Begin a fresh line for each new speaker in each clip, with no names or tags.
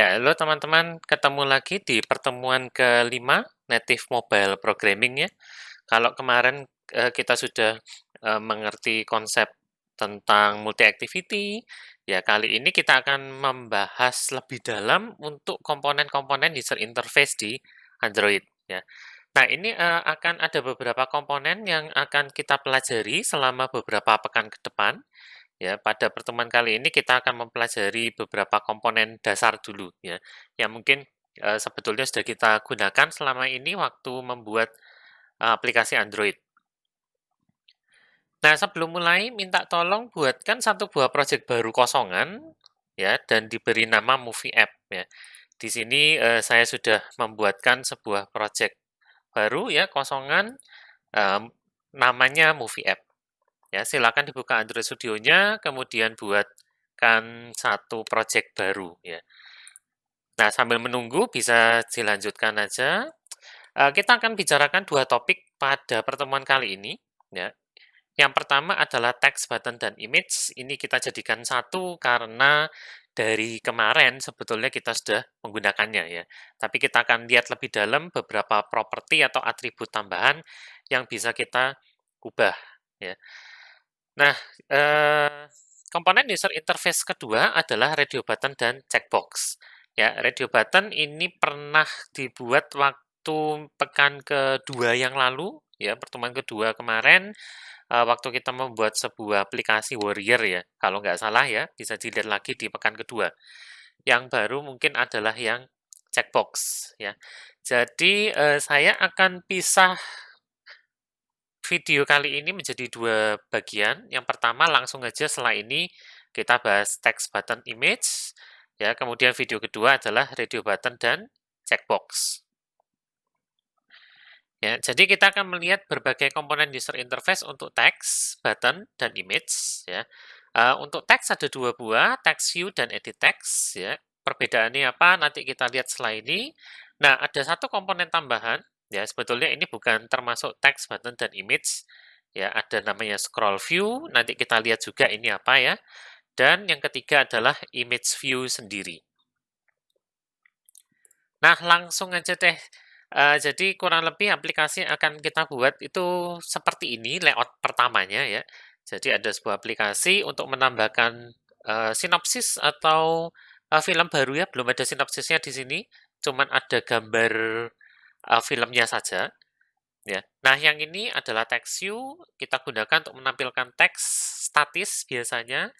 Ya, halo teman-teman, ketemu lagi di pertemuan kelima Native Mobile Programming ya. Kalau kemarin kita sudah mengerti konsep tentang multi-activity, ya kali ini kita akan membahas lebih dalam untuk komponen-komponen user interface di Android ya. Nah, ini akan ada beberapa komponen yang akan kita pelajari selama beberapa pekan ke depan. Ya, pada pertemuan kali ini kita akan mempelajari beberapa komponen dasar dulu ya, yang mungkin sebetulnya sudah kita gunakan selama ini waktu membuat aplikasi Android. Nah, sebelum mulai, minta tolong buatkan satu buah project baru kosongan ya, dan diberi nama Movie App ya. Di sini saya sudah membuatkan sebuah project baru ya, kosongan, em, namanya Movie App. Ya, silakan dibuka Android Studio-nya, kemudian buatkan satu project baru ya. Nah, sambil menunggu bisa dilanjutkan aja. Kita akan bicarakan dua topik pada pertemuan kali ini ya. Yang pertama adalah text, button, dan image. Ini kita jadikan satu karena dari kemarin sebetulnya kita sudah menggunakannya ya. Tapi kita akan lihat lebih dalam beberapa properti atau atribut tambahan yang bisa kita ubah ya. Nah, komponen user interface kedua adalah radio button dan checkbox. Ya, radio button ini pernah dibuat waktu pekan kedua yang lalu, ya, pertemuan kedua kemarin, waktu kita membuat sebuah aplikasi Warrior ya, kalau nggak salah ya, bisa dilihat lagi di pekan kedua. Yang baru mungkin adalah yang checkbox, ya. Jadi, saya akan pisah video kali ini menjadi dua bagian. Yang pertama langsung aja setelah ini kita bahas text, button, image. Ya, kemudian video kedua adalah radio button dan checkbox. Ya, jadi kita akan melihat berbagai komponen user interface untuk text, button, dan image. Ya, untuk text ada dua buah, text view dan edit text. Ya, perbedaannya apa? Nanti kita lihat setelah ini. Nah, ada satu komponen tambahan. Ya, sebetulnya ini bukan termasuk text, button, dan image. Ya, ada namanya scroll view. Nanti kita lihat juga ini apa ya. Dan yang ketiga adalah image view sendiri. Nah, langsung aja deh. Jadi kurang lebih aplikasi yang akan kita buat itu seperti ini layout pertamanya ya. Jadi ada sebuah aplikasi untuk menambahkan sinopsis atau film baru ya, belum ada sinopsisnya di sini, cuman ada gambar filmnya saja ya. Nah, yang ini adalah text view, kita gunakan untuk menampilkan teks statis biasanya.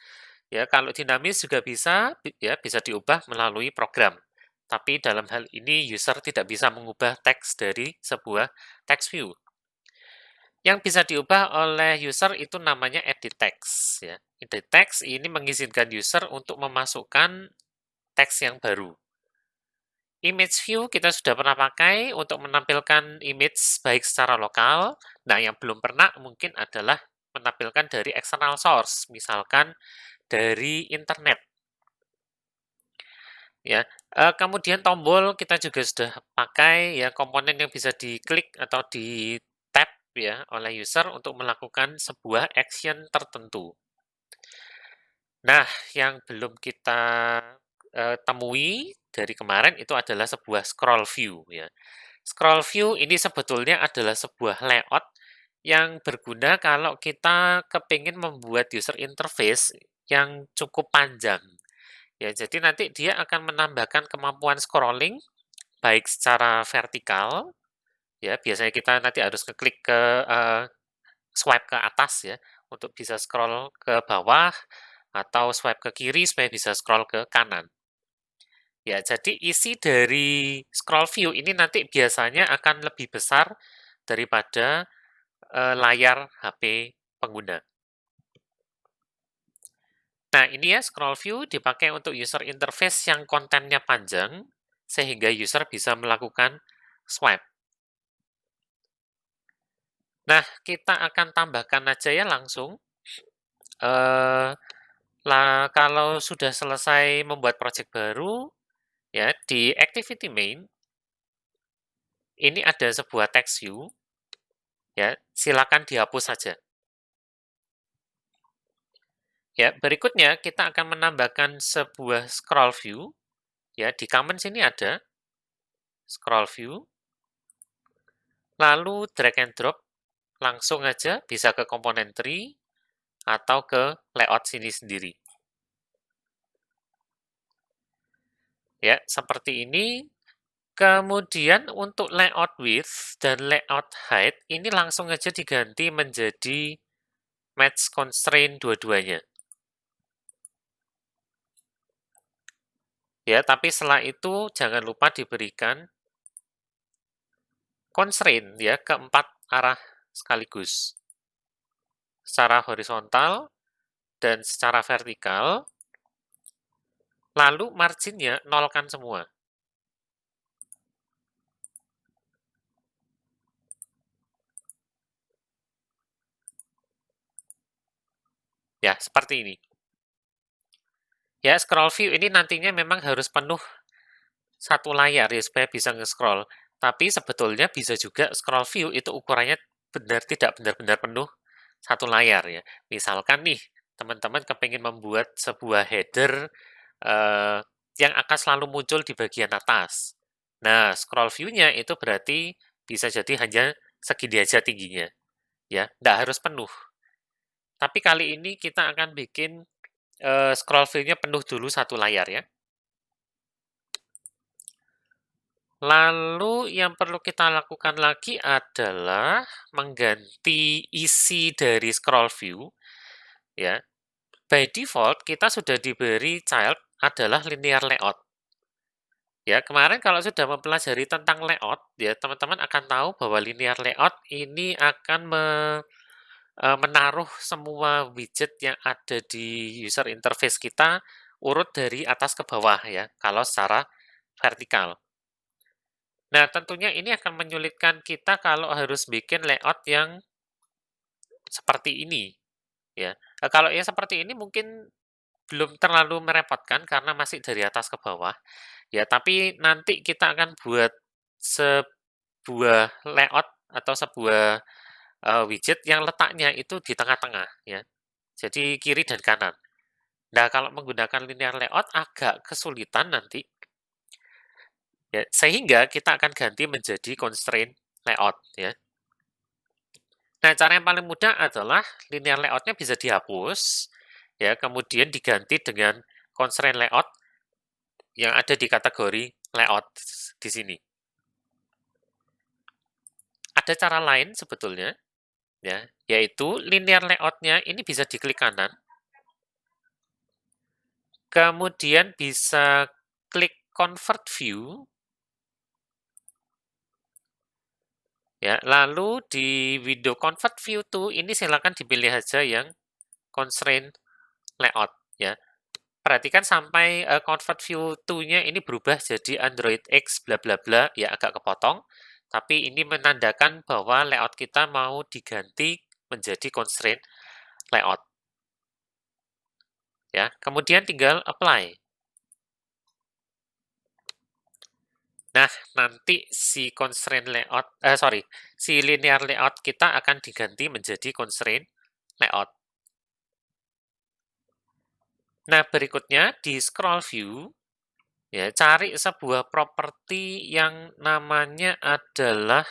Ya, kalau dinamis juga bisa, ya bisa diubah melalui program. Tapi dalam hal ini user tidak bisa mengubah teks dari sebuah text view. Yang bisa diubah oleh user itu namanya edit text. Ya. Edit text ini mengizinkan user untuk memasukkan teks yang baru. Image view kita sudah pernah pakai untuk menampilkan image baik secara lokal. Nah, yang belum pernah mungkin adalah menampilkan dari external source, misalkan dari internet. Ya, kemudian tombol kita juga sudah pakai ya, komponen yang bisa diklik atau di-tap ya oleh user untuk melakukan sebuah action tertentu. Nah, yang belum kita temui dari kemarin itu adalah sebuah scroll view ya. Scroll view ini sebetulnya adalah sebuah layout yang berguna kalau kita kepingin membuat user interface yang cukup panjang. Ya, jadi nanti dia akan menambahkan kemampuan scrolling baik secara vertikal, ya biasanya kita nanti harus ngeklik ke swipe ke atas ya untuk bisa scroll ke bawah atau swipe ke kiri supaya bisa scroll ke kanan. Ya, jadi isi dari scroll view ini nanti biasanya akan lebih besar daripada layar HP pengguna. Nah, ini ya scroll view dipakai untuk user interface yang kontennya panjang, sehingga user bisa melakukan swipe. Nah, kita akan tambahkan aja ya langsung. Kalau sudah selesai membuat project baru, ya di activity main, ini ada sebuah text view, ya silakan dihapus saja. Ya, berikutnya kita akan menambahkan sebuah scroll view. Ya, di common sini ada scroll view, lalu drag and drop, langsung aja bisa ke komponen tree atau ke layout sini sendiri. Ya, seperti ini. Kemudian untuk layout width dan layout height, ini langsung aja diganti menjadi match constraint dua-duanya. Ya, tapi setelah itu jangan lupa diberikan constraint ya, keempat arah sekaligus. Secara horizontal dan secara vertikal, lalu marginnya nolkan semua. Ya, seperti ini. Ya, scroll view ini nantinya memang harus penuh satu layar ya, supaya bisa nge-scroll. Tapi sebetulnya bisa juga scroll view itu ukurannya tidak benar-benar penuh satu layar ya. Misalkan nih, teman-teman kepingin membuat sebuah header yang akan selalu muncul di bagian atas. Nah, scroll view-nya itu berarti bisa jadi hanya segini aja tingginya, ya, nggak harus penuh. Tapi kali ini kita akan bikin scroll view-nya penuh dulu satu layar ya. Lalu yang perlu kita lakukan lagi adalah mengganti isi dari scroll view, ya. By default, kita sudah diberi child adalah linear layout. Ya, kemarin kalau sudah mempelajari tentang layout, ya teman-teman akan tahu bahwa linear layout ini akan menaruh semua widget yang ada di user interface kita urut dari atas ke bawah ya, kalau secara vertikal. Nah, tentunya ini akan menyulitkan kita kalau harus bikin layout yang seperti ini, ya. Kalau yang seperti ini mungkin belum terlalu merepotkan karena masih dari atas ke bawah, ya. Tapi nanti kita akan buat sebuah layout atau sebuah widget yang letaknya itu di tengah-tengah, ya. Jadi kiri dan kanan. Nah, kalau menggunakan linear layout agak kesulitan nanti, ya. Sehingga kita akan ganti menjadi constraint layout, ya. Nah, cara yang paling mudah adalah linear layout-nya bisa dihapus, ya, kemudian diganti dengan constraint layout yang ada di kategori layout di sini. Ada cara lain sebetulnya, ya, yaitu linear layout-nya ini bisa diklik kanan, kemudian bisa klik convert view, ya, lalu di window convert view tuh ini silakan dipilih aja yang constraint layout, ya. Perhatikan sampai convert view to-nya ini berubah jadi Android X bla bla bla, ya agak kepotong, tapi ini menandakan bahwa layout kita mau diganti menjadi constraint layout. Ya, kemudian tinggal apply. Nah, nanti si constraint layout, si linear layout kita akan diganti menjadi constraint layout. Nah, berikutnya di scroll view, ya, cari sebuah properti yang namanya adalah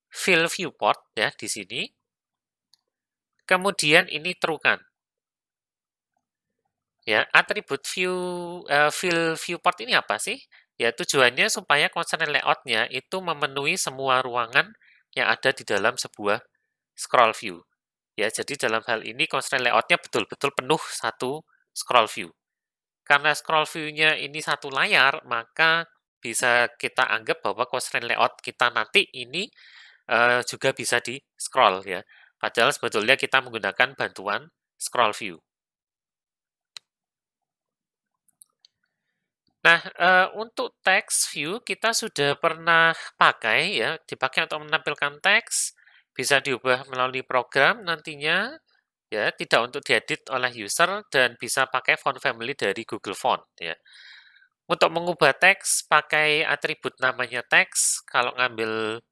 fill viewport ya di sini. Kemudian ini true-kan. Ya, atribut fill viewport ini apa sih? Ya, tujuannya supaya constraint layout-nya itu memenuhi semua ruangan yang ada di dalam sebuah scroll view. Ya, jadi dalam hal ini constraint layout-nya betul-betul penuh satu scroll view. Karena scroll view-nya ini satu layar, maka bisa kita anggap bahwa constraint layout kita nanti ini juga bisa di-scroll ya. Padahal sebetulnya kita menggunakan bantuan scroll view. Nah, untuk text view kita sudah pernah pakai ya, dipakai untuk menampilkan teks, bisa diubah melalui program nantinya, ya, tidak untuk diedit oleh user dan bisa pakai font family dari Google Font ya. Untuk mengubah teks pakai atribut namanya teks, kalau ngambil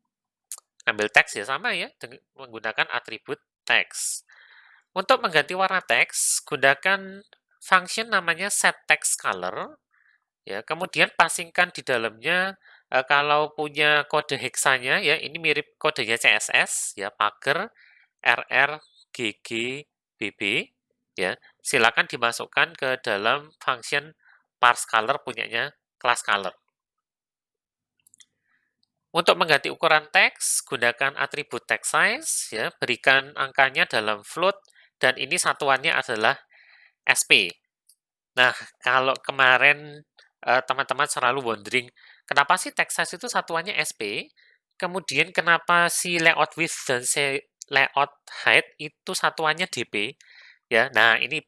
teks ya sama ya, menggunakan atribut teks. Untuk mengganti warna teks, gunakan function namanya set text color. ya. Kemudian pasingkan di dalamnya, kalau punya kode heksanya ya, ini mirip kodenya CSS ya, pager RRGGBB ya. Silakan dimasukkan ke dalam function parse color punyanya class color. Untuk mengganti ukuran teks, gunakan atribut text size, ya, berikan angkanya dalam float, dan ini satuannya adalah SP. Nah, kalau kemarin teman-teman selalu wondering, kenapa sih text size itu satuannya SP, kemudian kenapa si layout width dan si layout height itu satuannya DP, ya. Nah, ini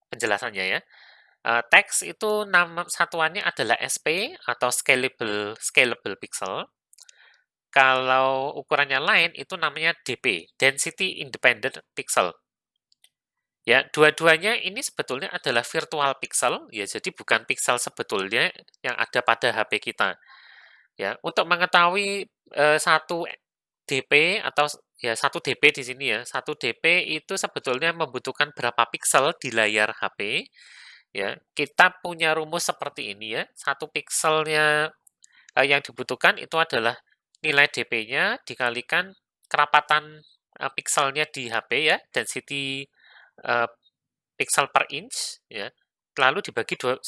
penjelasannya ya. Teks itu nama satuannya adalah SP atau scalable pixel. Kalau ukurannya lain itu namanya DP, Density Independent Pixel. Ya, dua-duanya ini sebetulnya adalah virtual pixel, ya, jadi bukan pixel sebetulnya yang ada pada HP kita. Ya, untuk mengetahui 1 DP atau ya 1 DP di sini ya, 1 DP itu sebetulnya membutuhkan berapa pixel di layar HP. Ya, kita punya rumus seperti ini ya, 1 pixelnya yang dibutuhkan itu adalah nilai DP-nya dikalikan kerapatan pikselnya di HP ya, density pixel per inch ya, lalu dibagi 160.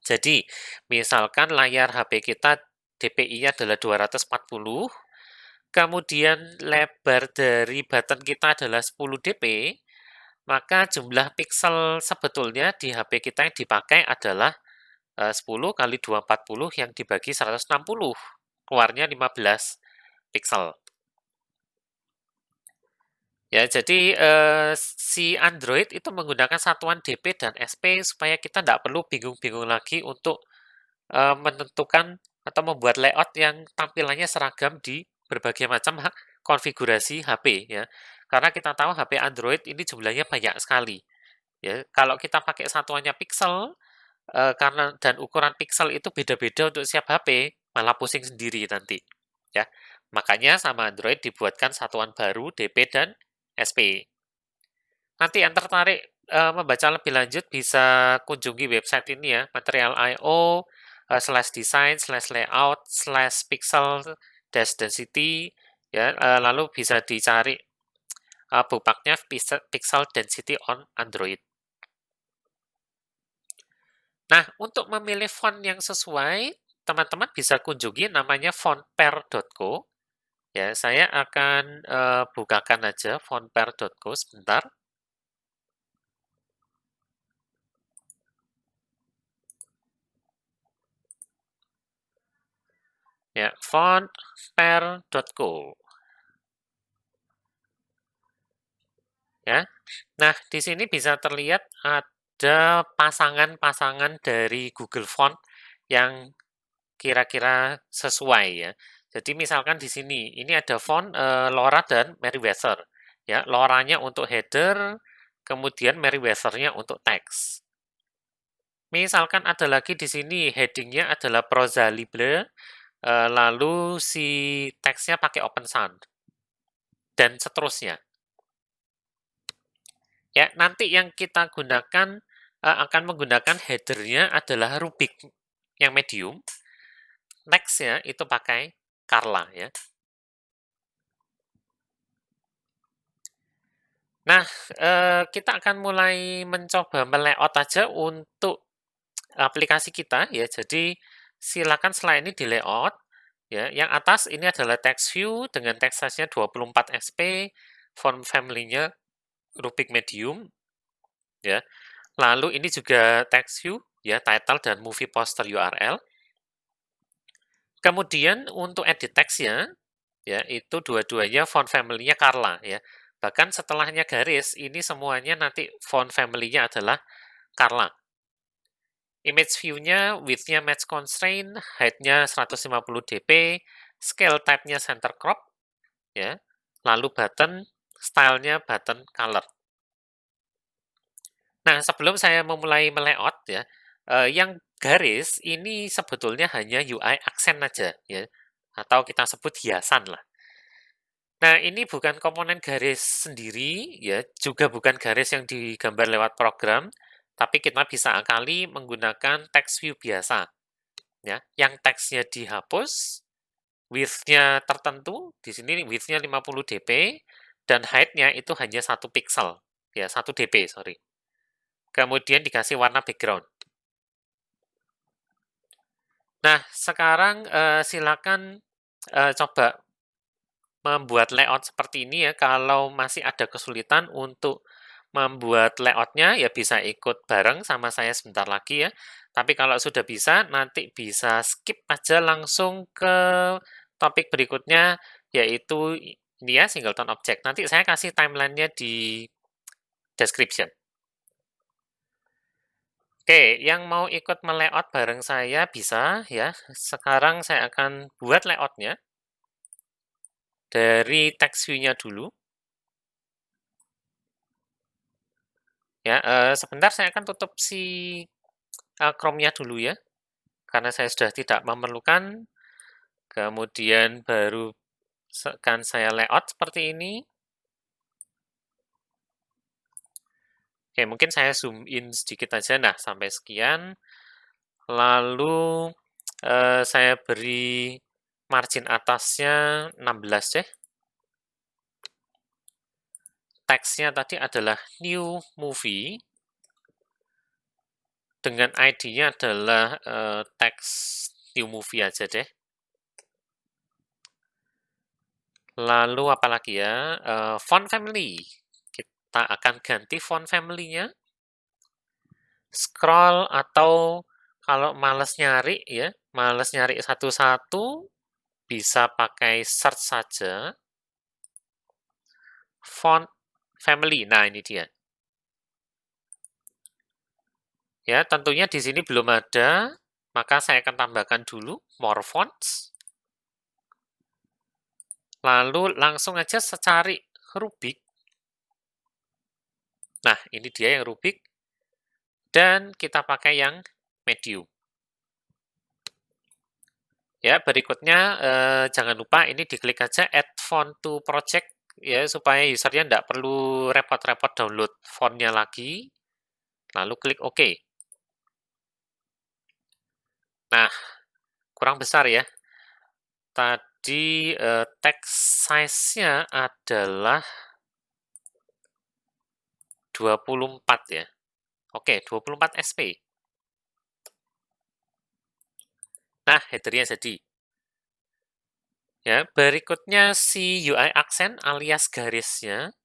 Jadi, misalkan layar HP kita DPI-nya adalah 240, kemudian lebar dari button kita adalah 10 dp, maka jumlah pixel sebetulnya di HP kita yang dipakai adalah 10 kali 240 yang dibagi 160, keluarnya 15 pixel. Ya, jadi si Android itu menggunakan satuan DP dan SP supaya kita tidak perlu bingung-bingung lagi untuk menentukan atau membuat layout yang tampilannya seragam di berbagai macam konfigurasi HP ya. Karena kita tahu HP Android ini jumlahnya banyak sekali. Ya, kalau kita pakai satuannya pixel, karena dan ukuran pixel itu beda-beda untuk setiap HP, malah pusing sendiri nanti, ya. Makanya sama Android dibuatkan satuan baru DP dan SP. Nanti yang tertarik membaca lebih lanjut bisa kunjungi website ini ya, material.io /design/layout/pixel-density ya, lalu bisa dicari bookmarknya pixel density on Android. Nah, untuk memilih font yang sesuai, teman-teman bisa kunjungi namanya fontpair.co. Ya, saya akan bukakan aja fontpair.co sebentar. Ya, fontpair.co. Ya. Nah, di sini bisa terlihat ada pasangan-pasangan dari Google Font yang kira-kira sesuai ya. Jadi misalkan di sini, ini ada font Laura dan Meriwether. Ya, Lauranya untuk header, kemudian Meriwether-nya untuk teks. Misalkan ada lagi di sini heading-nya adalah prosa libre, lalu si teksnya pakai Open Sans, dan seterusnya. Ya, nanti yang kita gunakan akan menggunakan header-nya adalah Rubik yang medium, teksnya itu pakai Carla ya. Nah, kita akan mulai mencoba melayout aja untuk aplikasi kita ya. Jadi silakan slide ini di layout ya. Yang atas ini adalah text view dengan text size-nya 24 SP, font family-nya Rubik medium ya. Lalu ini juga text view ya, title dan movie poster URL. Kemudian untuk edit text-nya ya, itu dua-duanya font family-nya Carla ya. Bahkan setelahnya garis, ini semuanya nanti font family-nya adalah Carla. Image view-nya, width-nya match constraint, height-nya 150 dp, scale type-nya center crop, ya. Lalu button, style-nya button color. Nah, sebelum saya memulai melayout ya, yang garis ini sebetulnya hanya UI aksen aja ya, atau kita sebut hiasan lah. Nah, ini bukan komponen garis sendiri, ya, juga bukan garis yang digambar lewat program, Tapi kita bisa akali menggunakan text view biasa. Ya, yang teksnya dihapus, width-nya tertentu, di sini width-nya 50 dp, dan height-nya itu hanya 1 pixel. Ya, 1 dp, sorry. Kemudian dikasih warna background. Nah, sekarang silakan coba membuat layout seperti ini ya. Kalau masih ada kesulitan untuk membuat layout-nya, ya bisa ikut bareng sama saya sebentar lagi ya. Tapi kalau sudah bisa, nanti bisa skip aja langsung ke topik berikutnya, yaitu ini ya, singleton object. Nanti saya kasih timeline-nya di description. Oke, yang mau ikut melayout bareng saya bisa ya. Sekarang saya akan buat layout-nya dari text view-nya dulu. Ya, sebentar saya akan tutup si Chrome-nya dulu ya, karena saya sudah tidak memerlukan. Kemudian baru akan saya layout seperti ini. Oke, mungkin saya zoom in sedikit aja, nah sampai sekian. Lalu saya beri margin atasnya 16 deh. Teksnya tadi adalah new movie. Dengan ID-nya adalah teks new movie aja deh. Lalu apalagi ya? Font family. Kita akan ganti font family-nya. Scroll atau kalau males nyari ya, males nyari satu-satu, bisa pakai search saja. Font family. Nah, ini dia. Ya, tentunya di sini belum ada, maka saya akan tambahkan dulu more fonts. Lalu langsung aja secari Rubik. Nah, ini dia yang Rubik. Dan kita pakai yang medium. Ya, berikutnya jangan lupa ini diklik aja add font to project ya supaya usernya tidak perlu repot-repot download fontnya lagi. Lalu klik OK. Nah, kurang besar ya. Tadi text size-nya adalah 24 ya. Oke, 24 SP. Nah, header-nya jadi. Ya, berikutnya si UI accent alias garisnya.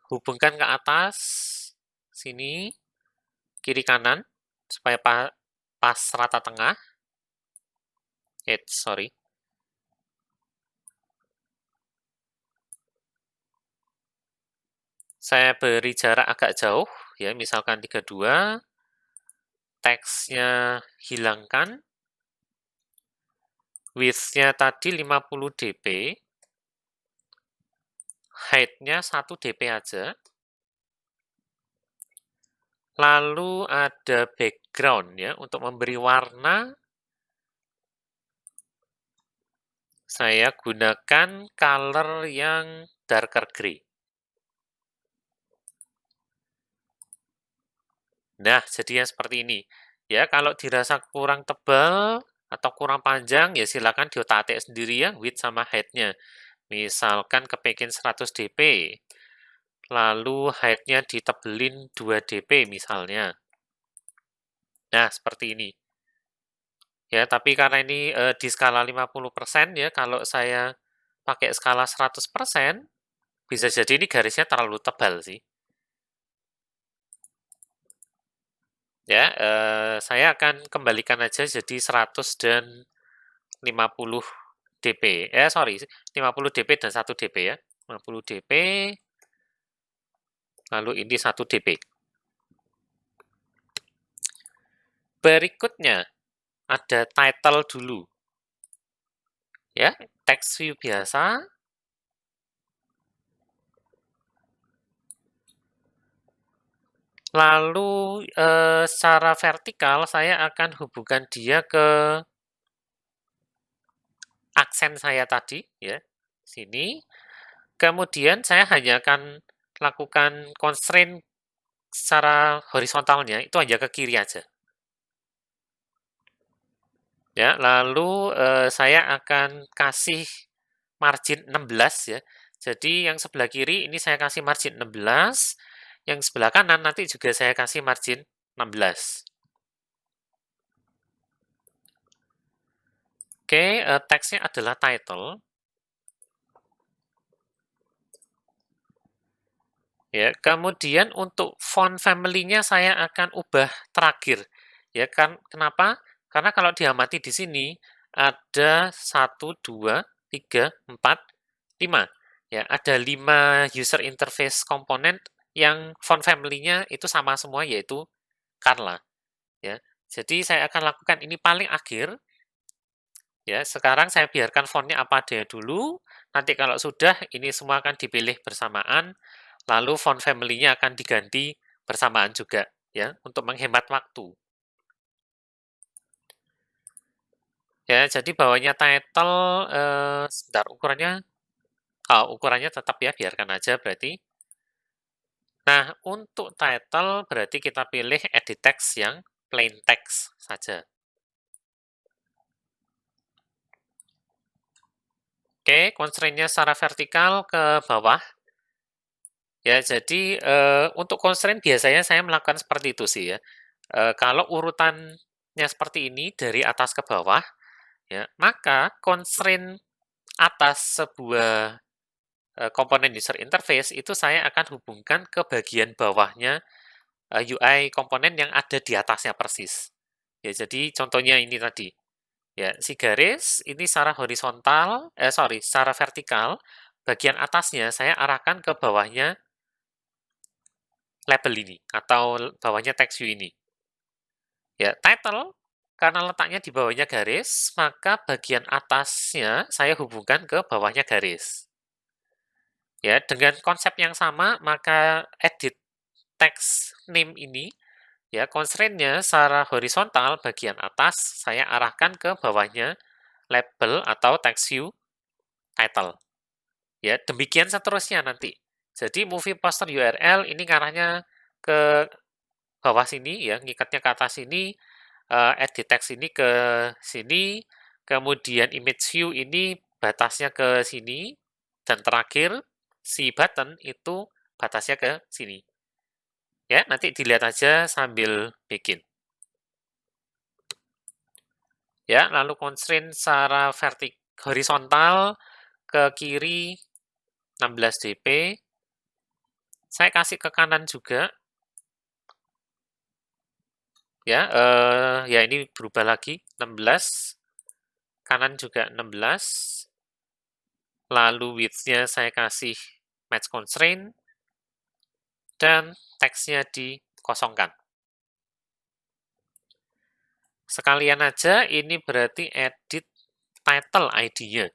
Hubungkan ke atas, sini, kiri kanan, supaya pas rata tengah. Sorry. Saya beri jarak agak jauh, ya, misalkan 32. Teksnya hilangkan. Width-nya tadi 50 dp. Height-nya 1 dp aja. Lalu ada background ya, untuk memberi warna. Saya gunakan color yang darker gray. Nah, jadinya seperti ini. Ya, kalau dirasa kurang tebal atau kurang panjang, ya silakan diotak-atik sendiri ya, width sama height-nya. Misalkan kepingin 100 dp, lalu height-nya ditebelin 2 dp misalnya. Nah, seperti ini. Ya, tapi karena ini di skala 50% ya, kalau saya pakai skala 100%, bisa jadi ini garisnya terlalu tebal sih. Ya, saya akan kembalikan aja jadi 100 dan 50 dp. Sorry, 50 dp dan 1 dp ya. 50 dp, lalu ini 1 dp. Berikutnya, ada title dulu. Ya, text view biasa. Lalu secara vertikal saya akan hubungkan dia ke aksen saya tadi ya. Sini. Kemudian saya hanya akan lakukan constraint secara horizontalnya, itu hanya ke kiri aja. Ya, lalu saya akan kasih margin 16 ya. Jadi yang sebelah kiri ini saya kasih margin 16, yang sebelah kanan nanti juga saya kasih margin 16. Oke, teksnya adalah title. Ya, kemudian untuk font family-nya saya akan ubah terakhir. Ya kan, kenapa? Karena kalau diamati di sini ada 1, 2, 3, 4, 5. Ya, ada 5 user interface komponen yang font family-nya itu sama semua yaitu Carla. Ya, jadi saya akan lakukan ini paling akhir. Ya, sekarang saya biarkan fontnya apa adanya dulu. Nanti kalau sudah, ini semua akan dipilih bersamaan. Lalu font family-nya akan diganti bersamaan juga, ya, untuk menghemat waktu. Ya, jadi bawahnya title, sebentar, ukurannya tetap ya, biarkan aja berarti. Nah, untuk title berarti kita pilih edit text yang plain text saja. Oke, constraint-nya secara vertikal ke bawah. Ya, jadi untuk constraint biasanya saya melakukan seperti itu sih ya. Kalau urutannya seperti ini dari atas ke bawah, ya, maka constraint atas sebuah komponen user interface itu saya akan hubungkan ke bagian bawahnya UI komponen yang ada di atasnya persis. Ya, jadi contohnya ini tadi. Ya, si garis ini secara horizontal, secara vertikal, bagian atasnya saya arahkan ke bawahnya label ini atau bawahnya text view ini. Ya, title karena letaknya di bawahnya garis, maka bagian atasnya saya hubungkan ke bawahnya garis. Ya, dengan konsep yang sama, maka edit text name ini, ya, constraint-nya secara horizontal bagian atas saya arahkan ke bawahnya label atau text view title. Ya, demikian seterusnya nanti. Jadi movie poster URL ini ngarahnya ke bawah sini ya, ngikatnya ke atas sini, edit text ini ke sini, kemudian image view ini batasnya ke sini, dan terakhir si button itu batasnya ke sini. Ya, nanti dilihat aja sambil bikin. Ya, lalu constraint secara horizontal ke kiri 16 dp. Saya kasih ke kanan juga. Ya, ya ini berubah lagi 16. Kanan juga 16. Lalu width-nya saya kasih match constraint. Dan teksnya dikosongkan. Sekalian aja ini berarti edit title ID-nya.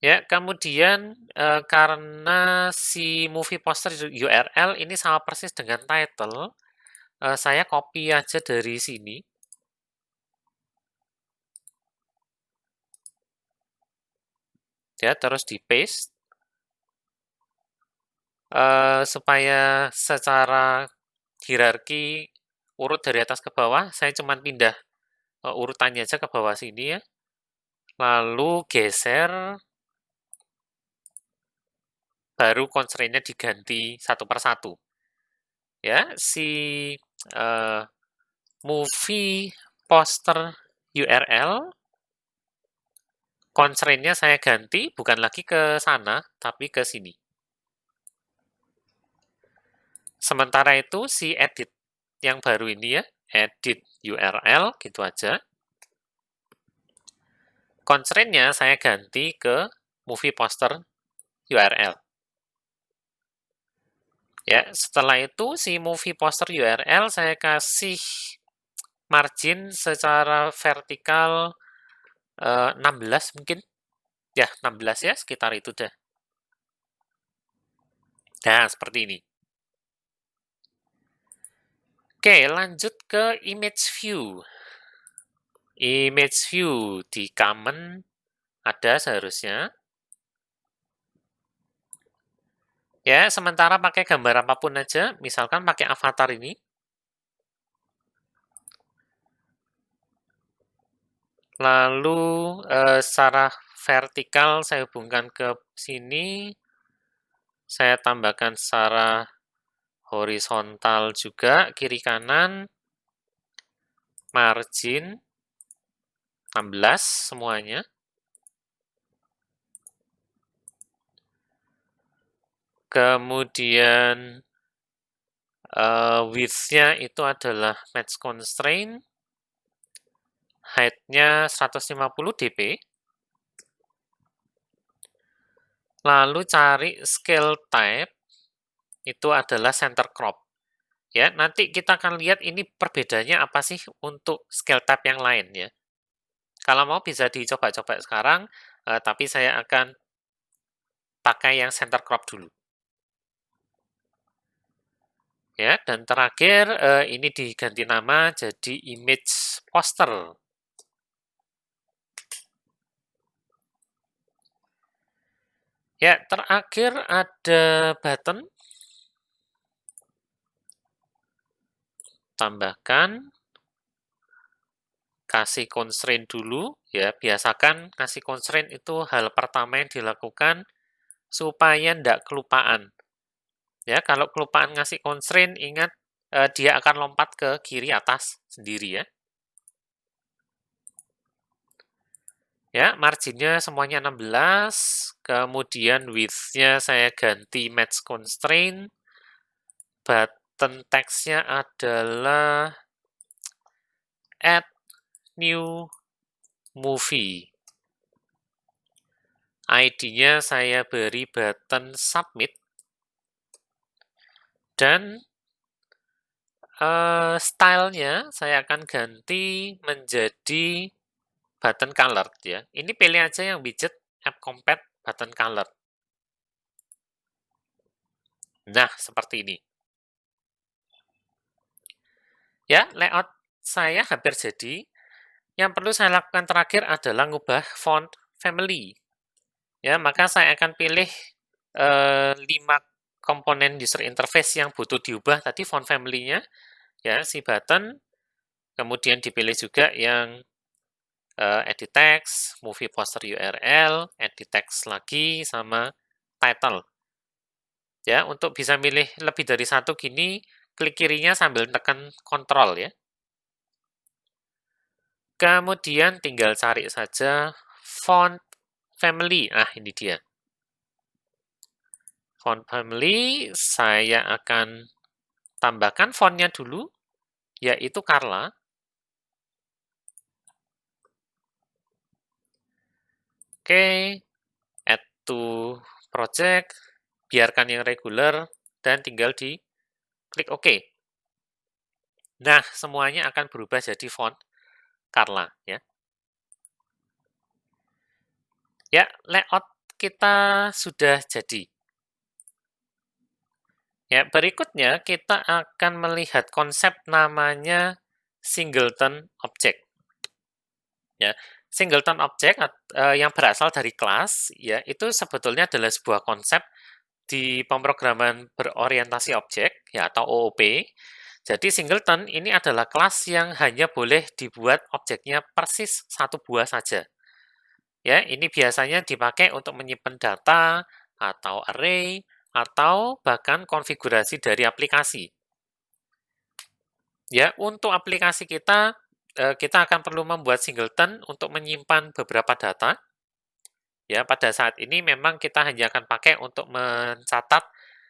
Ya, kemudian karena si movie poster URL ini sama persis dengan title, saya copy aja dari sini. Ya, terus di paste. Supaya secara hierarki urut dari atas ke bawah, saya cuma pindah urutannya aja ke bawah sini ya. Lalu geser, baru constraint-nya diganti satu per satu. Ya, si movie poster URL, constraint-nya saya ganti bukan lagi ke sana, tapi ke sini. Sementara itu si edit yang baru ini ya, edit URL gitu aja. Constraint-nya saya ganti ke movie poster URL. Ya, setelah itu si movie poster URL saya kasih margin secara vertikal 16 mungkin. Ya, 16 ya, sekitar itu dah. Nah, seperti ini. Oke, lanjut ke image view. Image view di comment Ada seharusnya. Ya, sementara pakai gambar apapun aja, misalkan pakai avatar ini. Lalu secara vertikal saya hubungkan ke sini, saya tambahkan secara horizontal juga, kiri kanan, margin 16 semuanya. Kemudian width-nya itu adalah match constraint, height-nya 150 dp. Lalu cari scale type, itu adalah center crop. Ya, nanti kita akan lihat ini perbedaannya apa sih untuk scale type yang lain ya. Kalau mau bisa dicoba-coba sekarang, tapi saya akan pakai yang center crop dulu. Ya, dan terakhir ini diganti nama jadi image poster. Ya, terakhir ada button. Tambahkan. Kasih constraint dulu. Ya, biasakan kasih constraint itu hal pertama yang dilakukan supaya tidak kelupaan. Ya, kalau kelupaan ngasih constraint, ingat dia akan lompat ke kiri atas sendiri ya. Ya, marginnya semuanya 16, kemudian width-nya saya ganti match constraint, button text-nya adalah add new movie. ID-nya saya beri button submit, dan style-nya saya akan ganti menjadi button colored ya. Ini pilih aja yang widget app compat button color. Nah, seperti ini. Ya, layout saya hampir jadi. Yang perlu saya lakukan terakhir adalah ngubah font family. Ya, maka saya akan pilih 5 komponen user interface yang butuh diubah tadi font family-nya. Ya, si button. Kemudian dipilih juga yang edit text, movie poster URL, edit text lagi, sama title. Ya, untuk bisa milih lebih dari satu gini, klik kirinya sambil tekan kontrol ya. Kemudian tinggal cari saja font family. Ah, ini dia. Font family, saya akan tambahkan fontnya dulu, yaitu Carla. Oke, add to project, biarkan yang regular, dan tinggal di klik OK. Nah, semuanya akan berubah jadi font Carla ya. Ya, layout kita sudah jadi. Ya, berikutnya kita akan melihat konsep namanya singleton object. Ya, singleton object yang berasal dari kelas ya, itu sebetulnya adalah sebuah konsep di pemrograman berorientasi objek ya atau OOP. Jadi singleton ini adalah kelas yang hanya boleh dibuat objeknya persis satu buah saja. Ya, ini biasanya dipakai untuk menyimpan data atau array atau bahkan konfigurasi dari aplikasi. Ya, untuk aplikasi kita akan perlu membuat singleton untuk menyimpan beberapa data. Ya, pada saat ini memang kita hanya akan pakai untuk mencatat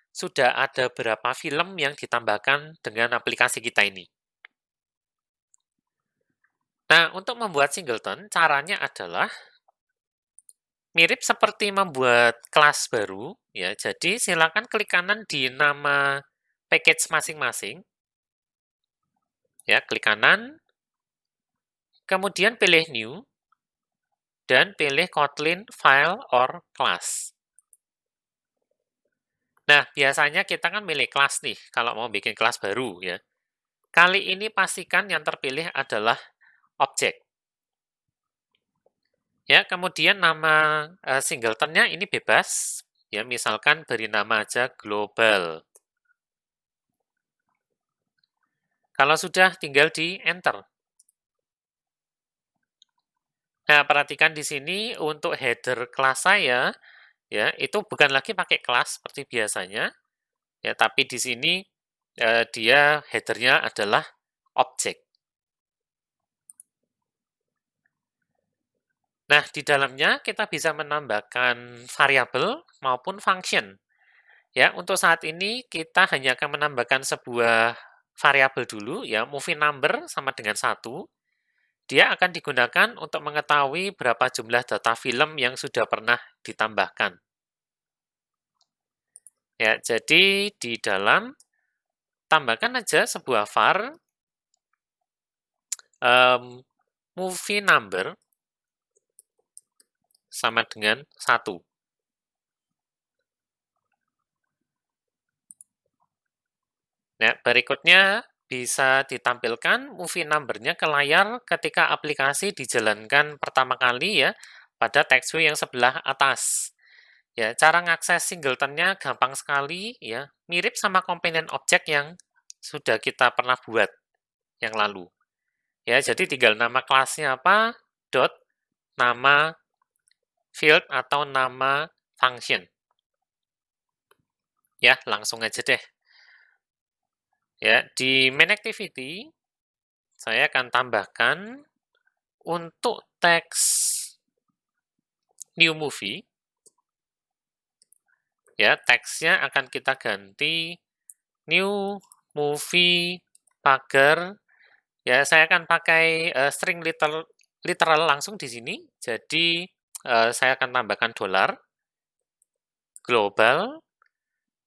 sudah ada berapa film yang ditambahkan dengan aplikasi kita ini. Nah, untuk membuat singleton, caranya adalah mirip seperti membuat kelas baru. Ya, jadi silakan klik kanan di nama package masing-masing. Ya, klik kanan, kemudian pilih New, dan pilih Kotlin File or Class. Nah, biasanya kita kan milih kelas nih, kalau mau bikin kelas baru ya. Kali ini pastikan yang terpilih adalah objek. Ya, kemudian nama singletonnya ini bebas. Ya, misalkan beri nama aja global. Kalau sudah, tinggal di enter. Nah, perhatikan di sini untuk header kelas saya, ya, itu bukan lagi pakai kelas seperti biasanya, ya, tapi di sini dia headernya adalah objek. Nah, di dalamnya kita bisa menambahkan variabel maupun function. Ya, untuk saat ini kita hanya akan menambahkan sebuah variabel dulu, ya, movie number sama dengan 1. Dia akan digunakan untuk mengetahui berapa jumlah data film yang sudah pernah ditambahkan. Ya, jadi di dalam tambahkan aja sebuah var movie number sama dengan 1. Nah, berikutnya bisa ditampilkan movie number-nya ke layar ketika aplikasi dijalankan pertama kali ya pada TextView yang sebelah atas. Ya, cara ngakses singleton-nya gampang sekali ya, mirip sama komponen objek yang sudah kita pernah buat yang lalu. Ya, jadi tinggal nama kelasnya apa, dot, nama field atau nama function. Ya, langsung aja deh. Ya, di main activity saya akan tambahkan untuk teks new movie. Ya, teksnya akan kita ganti new movie pagar. Ya, saya akan pakai string literal langsung di sini. Jadi saya akan tambahkan $, global.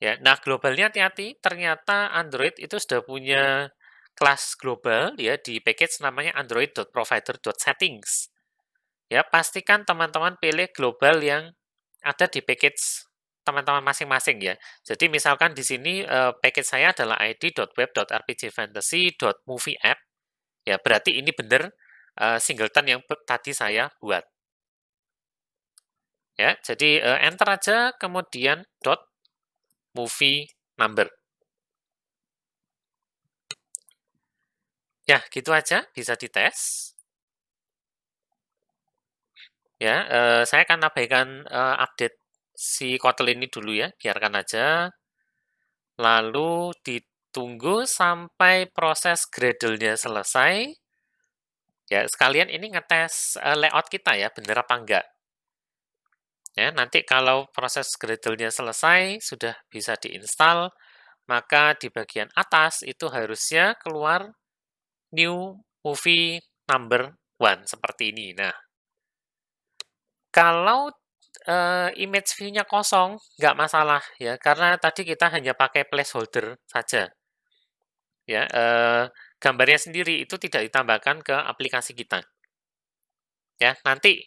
Ya, nah globalnya hati-hati. Ternyata Android itu sudah punya kelas global ya di package namanya android.provider.settings. Ya, pastikan teman-teman pilih global yang ada di package teman-teman masing-masing ya. Jadi misalkan di sini package saya adalah id.web.rpgfantasy.movieapp. Ya, berarti ini benar singleton yang tadi saya buat. Ya, jadi enter aja kemudian dot movie number. Ya, gitu aja bisa dites. Ya, saya akan abaikan update si Kotlin ini dulu ya, biarkan aja. Lalu ditunggu sampai proses Gradle-nya selesai. Ya, sekalian ini ngetes layout kita ya, bener apa enggak. Ya, nanti kalau proses Gradle-nya selesai, sudah bisa diinstal, maka di bagian atas itu harusnya keluar new movie number 1 seperti ini. Nah, kalau image view-nya kosong, nggak masalah ya, karena tadi kita hanya pakai placeholder saja. Ya, gambarnya sendiri itu tidak ditambahkan ke aplikasi kita. Ya, nanti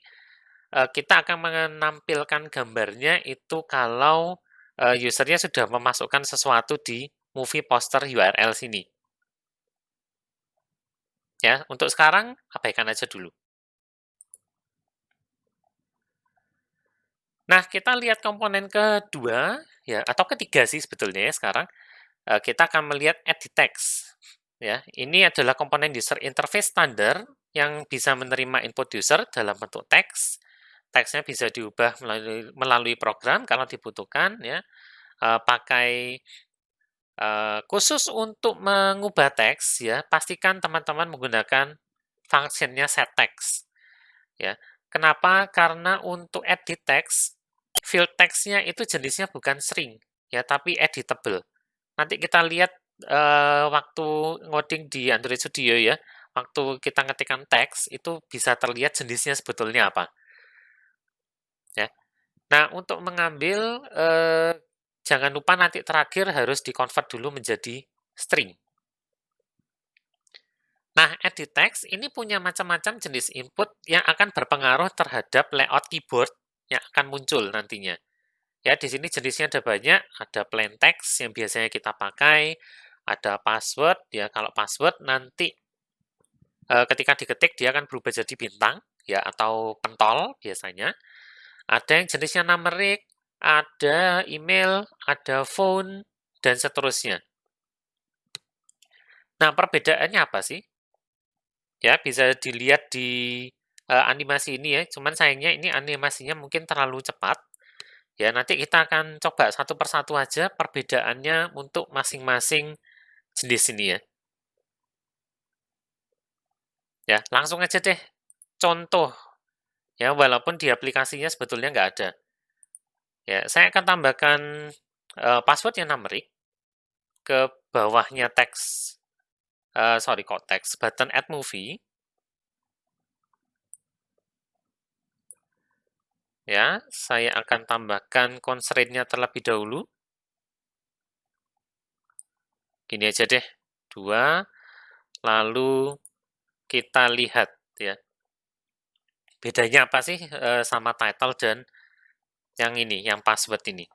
kita akan menampilkan gambarnya itu kalau usernya sudah memasukkan sesuatu di movie poster URL sini. Ya, untuk sekarang abaikan aja dulu. Nah, kita lihat komponen kedua ya atau ketiga sih sebetulnya ya sekarang. Kita akan melihat edit text. Ya, ini adalah komponen user interface standar yang bisa menerima input user dalam bentuk teks. Teksnya bisa diubah melalui program kalau dibutuhkan ya. Pakai khusus untuk mengubah teks ya, pastikan teman-teman menggunakan functionnya setText ya. Kenapa? Karena untuk edit text, field text-nya itu jenisnya bukan string ya, tapi editable. Nanti kita lihat waktu ngoding di Android Studio ya, waktu kita ngetikkan teks itu bisa terlihat jenisnya sebetulnya apa. Ya. Nah, untuk mengambil jangan lupa nanti terakhir harus di-convert dulu menjadi string. Nah, edit text ini punya macam-macam jenis input yang akan berpengaruh terhadap layout keyboard yang akan muncul nantinya. Ya, di sini jenisnya ada banyak, ada plain text yang biasanya kita pakai, ada password, ya kalau password nanti ketika diketik dia akan berubah jadi bintang, ya atau pentol biasanya. Ada yang jenisnya numerik, ada email, ada phone, dan seterusnya. Nah, perbedaannya apa sih? Ya, bisa dilihat di animasi ini ya, cuman sayangnya ini animasinya mungkin terlalu cepat. Ya, nanti kita akan coba satu persatu aja perbedaannya untuk masing-masing jenis ini ya. Ya, langsung aja deh contoh. Ya, walaupun di aplikasinya sebetulnya nggak ada. Ya, saya akan tambahkan password yang numerik ke bawahnya teks, sorry kok teks, button add movie. Ya, saya akan tambahkan constraint-nya terlebih dahulu. Gini aja deh, 2, lalu kita lihat ya. Bedanya apa sih sama title dan yang ini, yang password ini?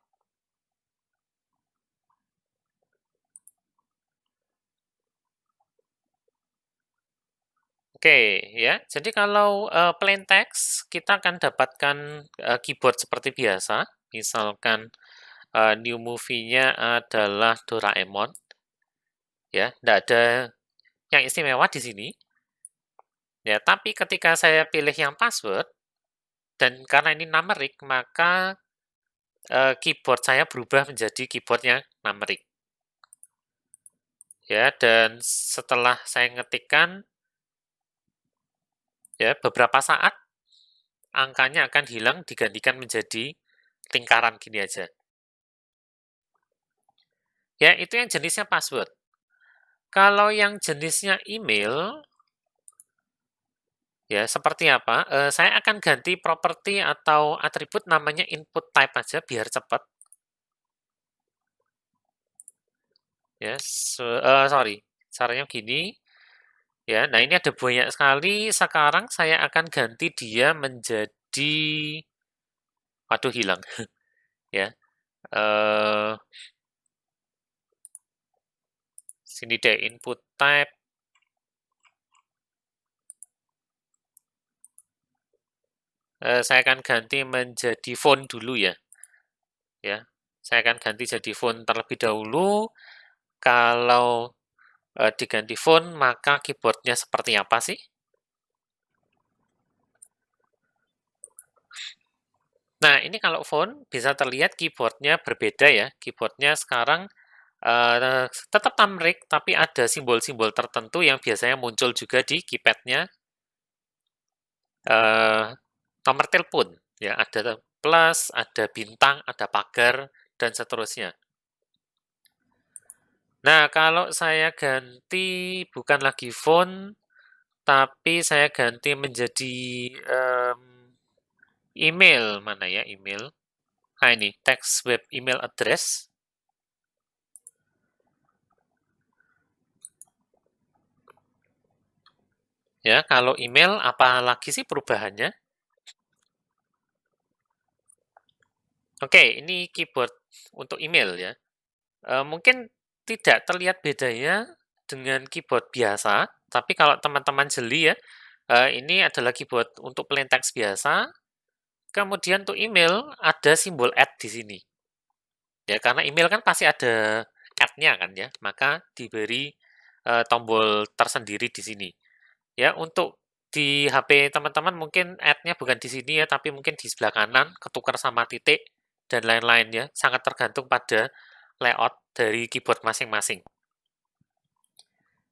Oke, ya. Jadi kalau plain text, kita akan dapatkan keyboard seperti biasa. Misalkan new movie-nya adalah Doraemon, ya. Tidak ada yang istimewa di sini. Ya, tapi ketika saya pilih yang password, dan karena ini numerik, maka keyboard saya berubah menjadi keyboardnya numerik. Ya, dan setelah saya ngetikkan, ya beberapa saat angkanya akan hilang digantikan menjadi lingkaran gini aja. Ya, itu yang jenisnya password. Kalau yang jenisnya email, ya seperti apa? Saya akan ganti properti atau atribut namanya input type aja biar cepat. Ya, sorry, caranya gini. Ya, nah ini ada banyak sekali. Sekarang saya akan ganti dia menjadi, waduh hilang. Ya, sini deh input type. Saya akan ganti menjadi font dulu ya. Ya, saya akan ganti jadi font terlebih dahulu. Kalau diganti font, maka keyboardnya seperti apa sih? Nah, ini kalau font bisa terlihat keyboardnya berbeda ya. Keyboardnya sekarang tetap tamrik, tapi ada simbol-simbol tertentu yang biasanya muncul juga di keypadnya nomor telepon. Ya, ada plus, ada bintang, ada pagar, dan seterusnya. Nah, kalau saya ganti bukan lagi font, tapi saya ganti menjadi email. Mana ya email? Nah, ini text web email address. Ya, kalau email, apa lagi sih perubahannya? Oke, ini keyboard untuk email ya. Mungkin tidak terlihat bedanya dengan keyboard biasa, tapi kalau teman-teman jeli ya, ini adalah keyboard untuk plain text biasa. Kemudian untuk email ada simbol add di sini. Ya, karena email kan pasti ada add-nya kan ya, maka diberi tombol tersendiri di sini. Ya, untuk di HP teman-teman mungkin add-nya bukan di sini ya, tapi mungkin di sebelah kanan, ketukar sama titik, dan lain-lain ya. Sangat tergantung pada layout dari keyboard masing-masing.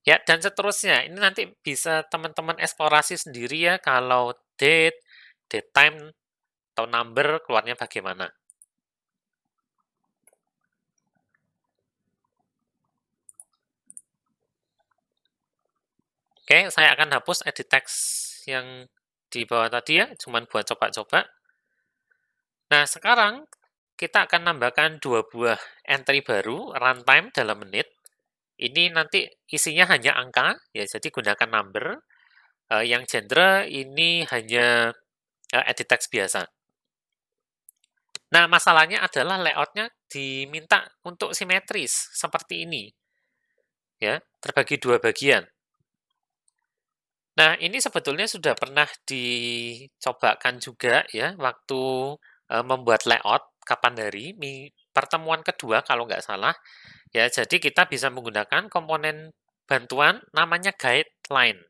Ya, dan seterusnya. Ini nanti bisa teman-teman eksplorasi sendiri ya, kalau date time, atau number keluarnya bagaimana. Oke, saya akan hapus edit text yang di bawah tadi ya, cuman buat coba-coba. Nah, sekarang kita akan nambahkan 2 buah entry baru, runtime dalam menit. Ini nanti isinya hanya angka, ya jadi gunakan number. Yang genre ini hanya edit text biasa. Nah, masalahnya adalah layoutnya diminta untuk simetris, seperti ini. Ya, terbagi 2 bagian. Nah, ini sebetulnya sudah pernah dicobakan juga ya, waktu, membuat layout kapan hari, pertemuan kedua kalau nggak salah, ya. Jadi kita bisa menggunakan komponen bantuan namanya guideline.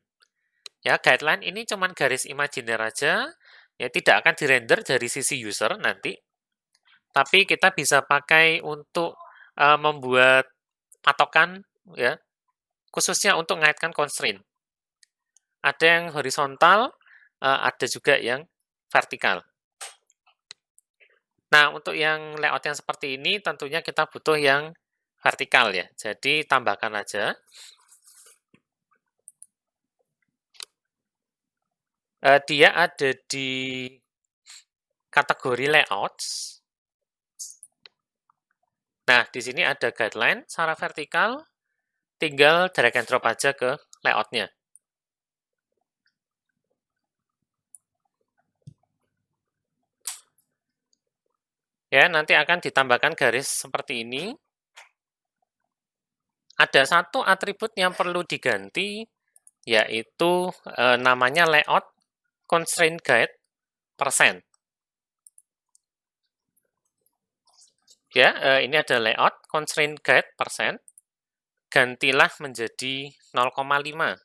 Ya, guideline ini cuman garis imajiner aja, ya tidak akan dirender dari sisi user nanti, tapi kita bisa pakai untuk, membuat patokan ya, khususnya untuk mengaitkan constraint. Ada yang horizontal, ada juga yang vertikal. Nah, untuk yang layout yang seperti ini tentunya kita butuh yang vertikal ya. Jadi tambahkan aja. Dia ada di kategori layouts. Nah, di sini ada guideline secara vertikal, tinggal drag and drop aja ke layoutnya. Ya, nanti akan ditambahkan garis seperti ini. Ada satu atribut yang perlu diganti, yaitu namanya layout constraint guide persen. Ya, ini ada layout constraint guide persen. Gantilah menjadi 0,5.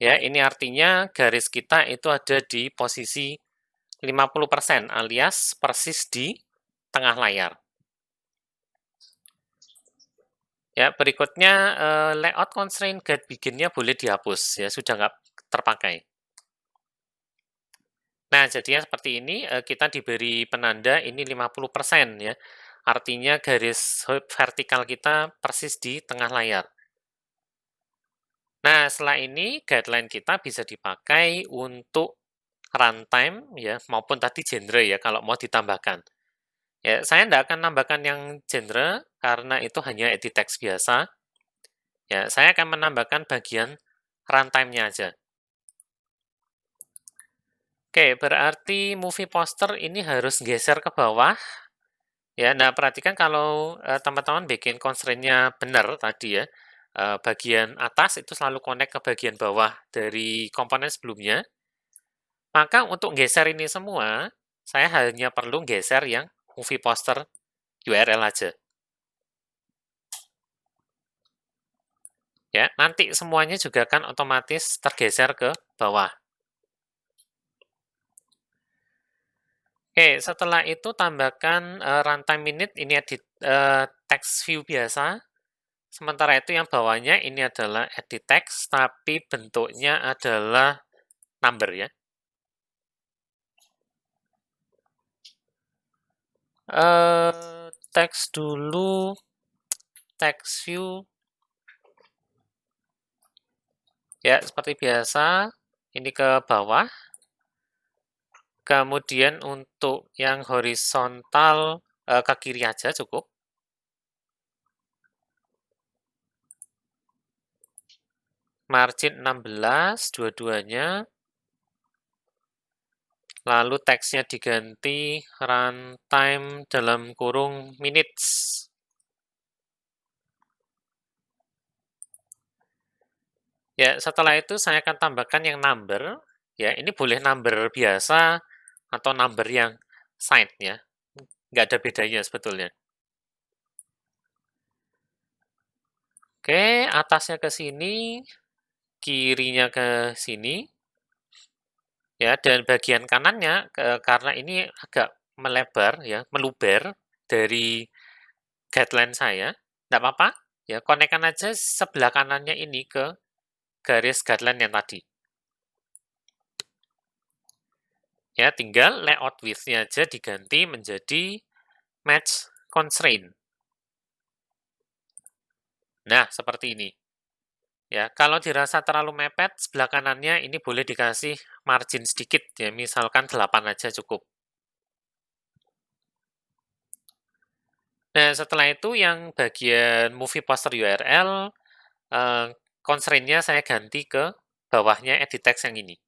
Ya, ini artinya garis kita itu ada di posisi 50% alias persis di tengah layar. Ya, berikutnya layout constraint guide begin-nya boleh dihapus ya, sudah nggak terpakai. Nah, jadinya seperti ini, kita diberi penanda ini 50% ya. Artinya garis vertikal kita persis di tengah layar. Nah, setelah ini guideline kita bisa dipakai untuk runtime ya, maupun tadi genre ya kalau mau ditambahkan. Ya, saya tidak akan nambahkan yang genre karena itu hanya edit text biasa. Ya, saya akan menambahkan bagian runtime-nya aja. Oke, berarti movie poster ini harus geser ke bawah. Ya, nah perhatikan kalau teman-teman bikin constraint-nya benar tadi ya, bagian atas itu selalu connect ke bagian bawah dari komponen sebelumnya. Maka untuk geser ini semua, saya hanya perlu geser yang movie poster URL aja. Ya, nanti semuanya juga akan otomatis tergeser ke bawah. Oke, setelah itu tambahkan runtime minute, ini edit text view biasa. Sementara itu yang bawahnya ini adalah edit text, tapi bentuknya adalah number ya. Text dulu, text view. Ya, seperti biasa, ini ke bawah. Kemudian untuk yang horizontal ke kiri aja cukup. Margin 16, dua-duanya. Lalu teksnya diganti runtime dalam kurung minutes. Ya, setelah itu saya akan tambahkan yang number. Ya, ini boleh number biasa atau number yang side ya. Nggak ada bedanya sebetulnya. Oke, atasnya ke sini, kirinya ke sini. Ya, dan bagian kanannya karena ini agak melebar ya, meluber dari guideline saya, enggak apa-apa, ya konekkan aja sebelah kanannya ini ke garis guideline yang tadi. Ya, tinggal layout width-nya aja diganti menjadi match constraint. Nah, seperti ini. Ya, kalau dirasa terlalu mepet, sebelah kanannya ini boleh dikasih margin sedikit ya, misalkan 8 aja cukup. Nah, setelah itu yang bagian movie poster URL, constraint-nya saya ganti ke bawahnya edit text yang ini.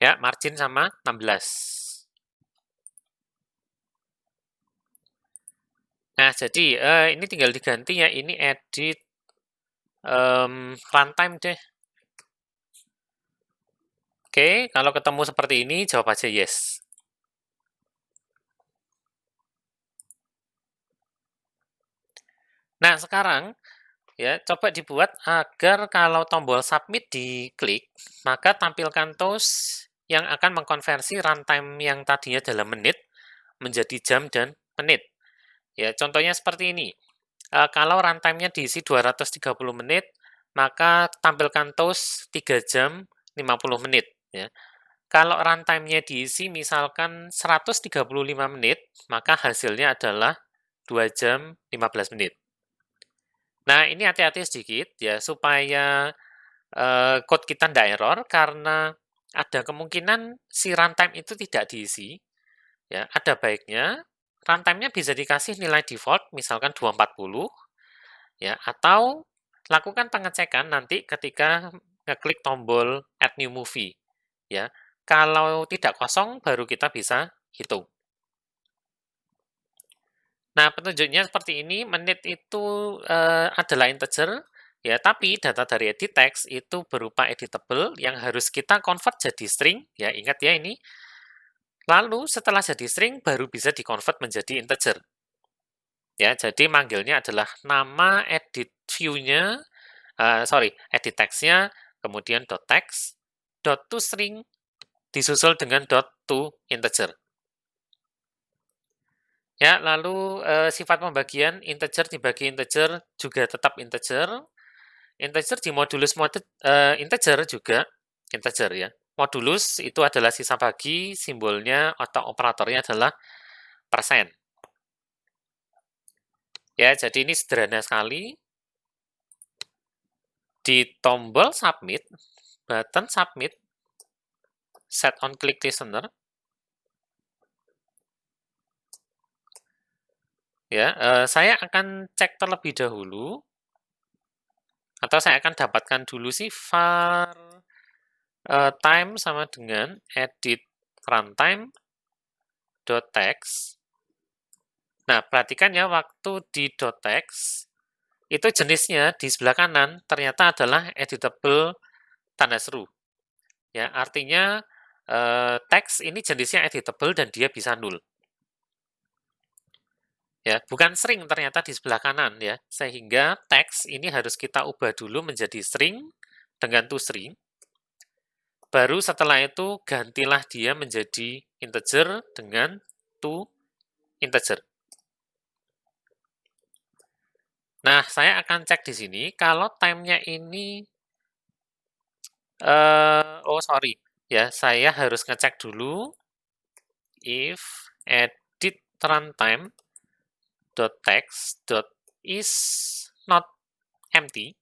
Ya, margin sama 16. Nah, jadi ini tinggal diganti ya, ini edit runtime deh. Oke, kalau ketemu seperti ini, jawab aja yes. Nah, sekarang ya, coba dibuat agar kalau tombol submit diklik, maka tampilkan toast yang akan mengkonversi runtime yang tadinya dalam menit menjadi jam dan menit. Ya, contohnya seperti ini. Kalau runtime-nya diisi 230 menit, maka tampilkan toast 3 jam 50 menit. Ya. Kalau runtime-nya diisi misalkan 135 menit, maka hasilnya adalah 2 jam 15 menit. Nah, ini hati-hati sedikit ya, supaya code kita tidak error, karena ada kemungkinan si runtime itu tidak diisi. Ya, ada baiknya runtime-nya bisa dikasih nilai default, misalkan 240, ya, atau lakukan pengecekan nanti ketika ngeklik tombol Add New Movie. Ya, kalau tidak kosong, baru kita bisa hitung. Nah, petunjuknya seperti ini, menit itu adalah integer, ya, tapi data dari edit text itu berupa editable yang harus kita convert jadi string, ya, ingat ya ini. Lalu setelah jadi string, baru bisa di-convert menjadi integer. Ya, jadi manggilnya adalah nama edit view-nya, edit text-nya, kemudian dot text, dot to string, disusul dengan dot to integer. Ya, lalu sifat pembagian integer dibagi integer juga tetap integer. Integer di modulus integer juga integer ya. Modulus itu adalah sisa bagi, simbolnya atau operatornya adalah persen. Ya, jadi ini sederhana sekali. Di tombol submit, button submit, set on click listener. Ya, saya akan cek terlebih dahulu, atau saya akan dapatkan dulu sih var time sama dengan edit runtime dot text. Nah, perhatikan ya, waktu di dot text itu jenisnya di sebelah kanan ternyata adalah editable tanda seru. Ya, artinya teks ini jenisnya editable dan dia bisa null. Ya, bukan string ternyata di sebelah kanan ya. Sehingga teks ini harus kita ubah dulu menjadi string dengan toString. Baru setelah itu gantilah dia menjadi integer dengan toInteger. Nah, saya akan cek di sini kalau time-nya ini sorry. Ya, saya harus ngecek dulu if edit runtime dot text dot is not empty.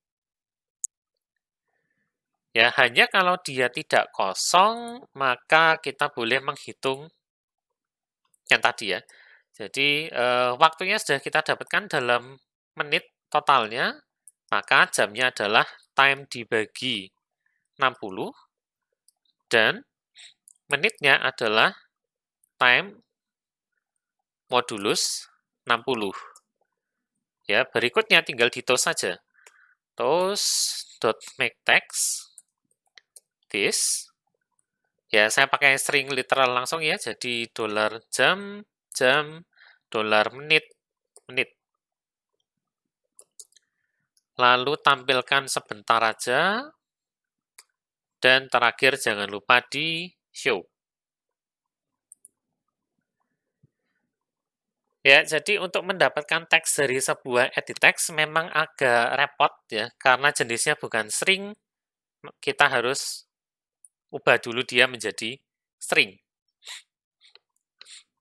Ya, hanya kalau dia tidak kosong, maka kita boleh menghitung yang tadi ya. Jadi, waktunya sudah kita dapatkan dalam menit totalnya, maka jamnya adalah time dibagi 60, dan menitnya ake time modulus 60. Ya, berikutnya tinggal di-toast saja. Toast.makeText this. Ya, saya pakai string literal langsung ya, jadi $jam, jam, $menit, menit. Lalu tampilkan sebentar aja, dan terakhir jangan lupa di show. Ya, jadi untuk mendapatkan teks dari sebuah edit text memang agak repot ya, karena jenisnya bukan string, kita harus ubah dulu dia menjadi string.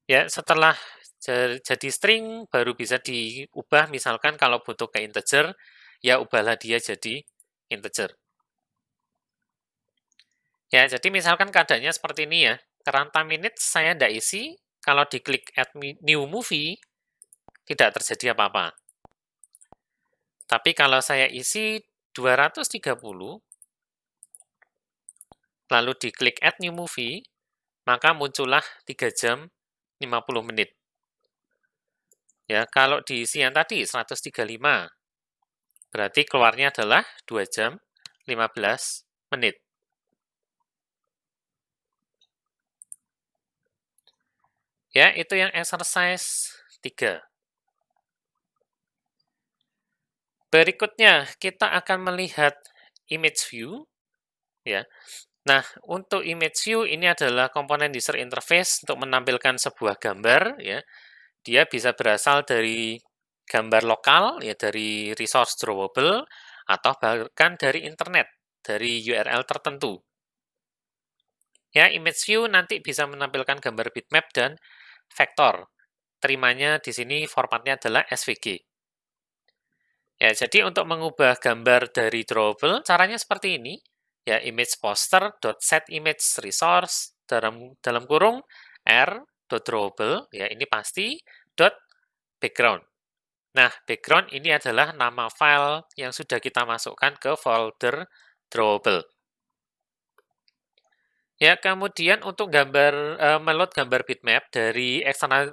Ya, setelah jadi string, baru bisa diubah, misalkan kalau butuh ke integer, ya ubahlah dia jadi integer. Ya, jadi misalkan keadaannya seperti ini ya, runtime minutes saya tidak isi, kalau diklik add new movie, tidak terjadi apa-apa. Tapi kalau saya isi 230, lalu diklik add new movie, maka muncullah 3 jam 50 menit. Ya, kalau diisi yang tadi 135, Berarti keluarnya adalah 2 jam 15 menit. Ya, itu yang exercise 3. Berikutnya, kita akan melihat image view. Ya. Nah, untuk image view ini adalah komponen user interface untuk menampilkan sebuah gambar. Ya. Dia bisa berasal dari gambar lokal, ya dari resource drawable, atau bahkan dari internet, dari URL tertentu. Ya, image view nanti bisa menampilkan gambar bitmap dan vektor. Terimanya di sini formatnya adalah SVG. Ya, jadi untuk mengubah gambar dari drawable, caranya seperti ini. Ya, image poster.setImageResource dalam kurung r.drawable, ya ini pasti, dot background. Nah, background ini adalah nama file yang sudah kita masukkan ke folder drawable. Ya, kemudian untuk meload gambar bitmap dari eksternal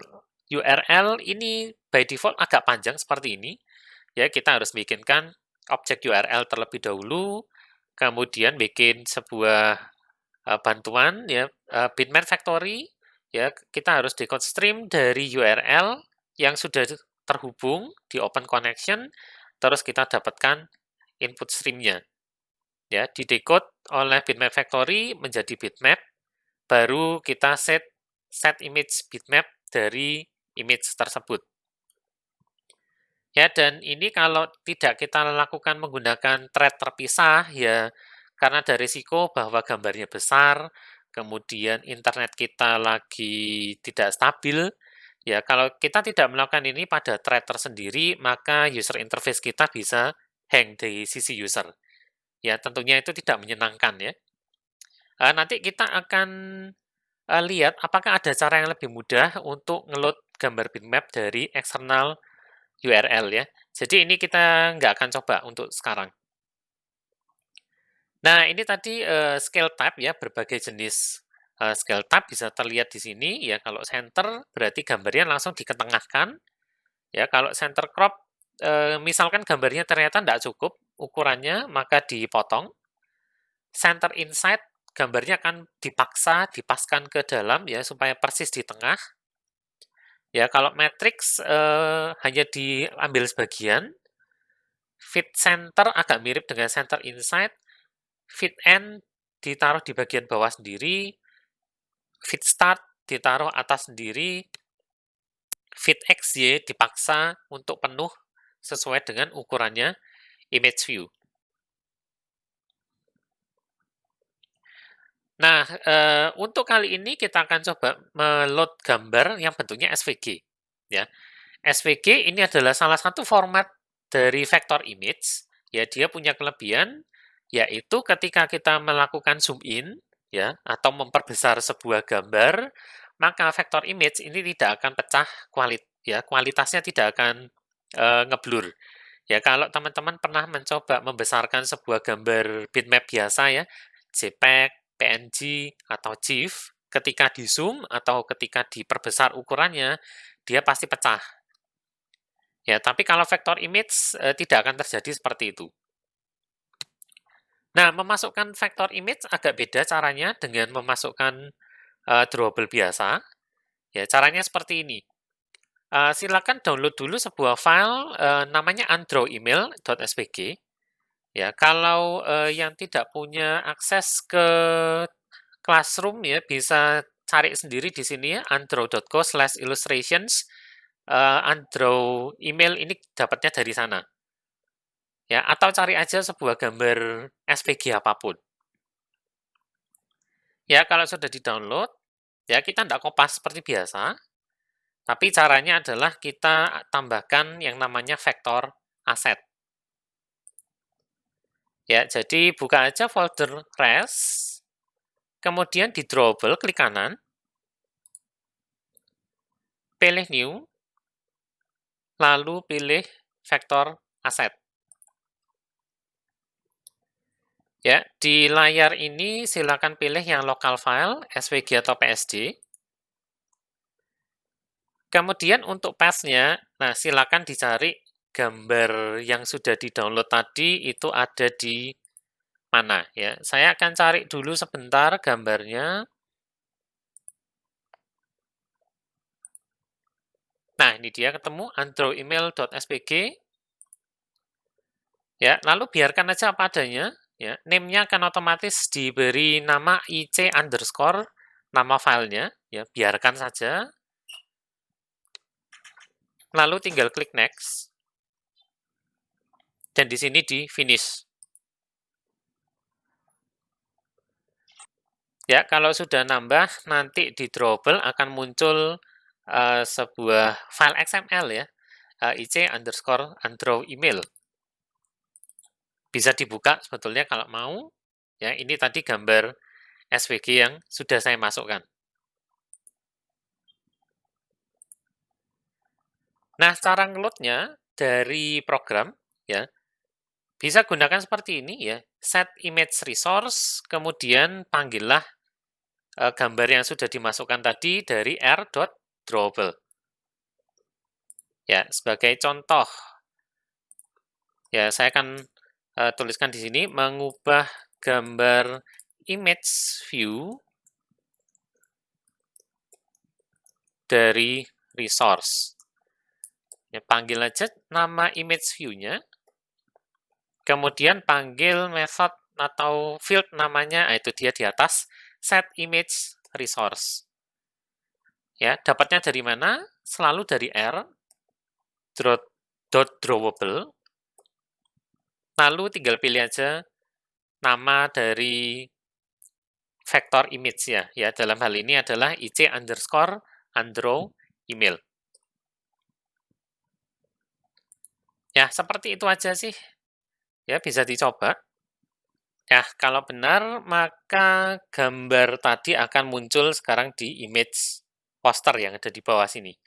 URL ini by default agak panjang seperti ini. Ya, kita harus bikinkan objek URL terlebih dahulu, kemudian bikin sebuah bantuan ya bitmap factory. Ya, kita harus decode stream dari URL yang sudah terhubung di open connection, terus kita dapatkan input streamnya. Ya, didecode oleh bitmap factory menjadi bitmap, baru kita set image bitmap dari image tersebut. Ya, dan ini kalau tidak kita lakukan menggunakan thread terpisah, ya karena ada risiko bahwa gambarnya besar, kemudian internet kita lagi tidak stabil, ya kalau kita tidak melakukan ini pada thread tersendiri, maka user interface kita bisa hang dari sisi user. Ya, tentunya itu tidak menyenangkan ya. Nanti kita akan lihat apakah ada cara yang lebih mudah untuk ngeload gambar bitmap dari eksternal URL ya. Jadi ini kita nggak akan coba untuk sekarang. Nah, ini tadi scale type ya, berbagai jenis scale type bisa terlihat di sini ya. Kalau center berarti gambarnya langsung diketengahkan. Ya, kalau center crop misalkan gambarnya ternyata nggak cukup ukurannya, maka dipotong. Center inside gambarnya akan dipaskan ke dalam ya supaya persis di tengah. Ya, kalau matrix hanya diambil sebagian. Fit center agak mirip dengan center inside. Fit end ditaruh di bagian bawah sendiri. Fit start ditaruh atas sendiri. Fit XY dipaksa untuk penuh sesuai dengan ukurannya image view. Nah, untuk kali ini kita akan coba meload gambar yang bentuknya SVG. Ya, SVG ini adalah salah satu format dari vector image. Ya, dia punya kelebihan, yaitu ketika kita melakukan zoom in, ya, atau memperbesar sebuah gambar, maka vector image ini tidak akan pecah kualitasnya tidak akan ngeblur. Ya, kalau teman-teman pernah mencoba membesarkan sebuah gambar bitmap biasa ya, JPEG, PNG, atau GIF, ketika di zoom atau ketika diperbesar ukurannya, dia pasti pecah. Ya, tapi kalau vector image tidak akan terjadi seperti itu. Nah, memasukkan vector image agak beda caranya dengan memasukkan drawable biasa. Ya, caranya seperti ini. Silakan download dulu sebuah file namanya undrawemail.svg. Ya, kalau yang tidak punya akses ke Classroom ya bisa cari sendiri di sini ya undraw.co/illustrations. Undraw email ini dapatnya dari sana. Ya, atau cari aja sebuah gambar SVG apapun. Ya, kalau sudah di-download, ya kita tidak kopas seperti biasa, tapi caranya adalah kita tambahkan yang namanya vektor aset. Ya, jadi buka aja folder res, kemudian di drawable, klik kanan, pilih new, lalu pilih vektor aset. Ya, di layar ini silakan pilih yang local file, SVG atau PSD. Kemudian untuk path-nya, nah silakan dicari gambar yang sudah di-download tadi itu ada di mana ya. Saya akan cari dulu sebentar gambarnya. Nah, ini dia ketemu androemail.spg. Ya, lalu biarkan aja apa adanya. Ya, name-nya akan otomatis diberi nama IC underscore nama filenya. Ya, biarkan saja. Lalu tinggal klik next. Dan di sini di finish. Ya, kalau sudah nambah, nanti di drawable akan muncul sebuah file XML ya, IC underscore androw email. Bisa dibuka sebetulnya kalau mau. Ya, ini tadi gambar SVG yang sudah saya masukkan. Nah, cara ngeloadnya dari program, ya, bisa gunakan seperti ini ya, set image resource, kemudian panggillah gambar yang sudah dimasukkan tadi dari r.drawable. Ya, sebagai contoh, ya saya akan tuliskan di sini mengubah gambar image view dari resource. Ya, panggil aja nama image view-nya, kemudian panggil method atau field namanya, itu dia di atas, set image resource. Ya, dapatnya dari mana? Selalu dari r.drawable. Lalu tinggal pilih aja nama dari vektor image ya. Ya, dalam hal ini adalah IC underscore androw email. Ya, seperti itu aja sih. Ya, bisa dicoba. Ya, kalau benar, maka gambar tadi akan muncul sekarang di image poster yang ada di bawah sini.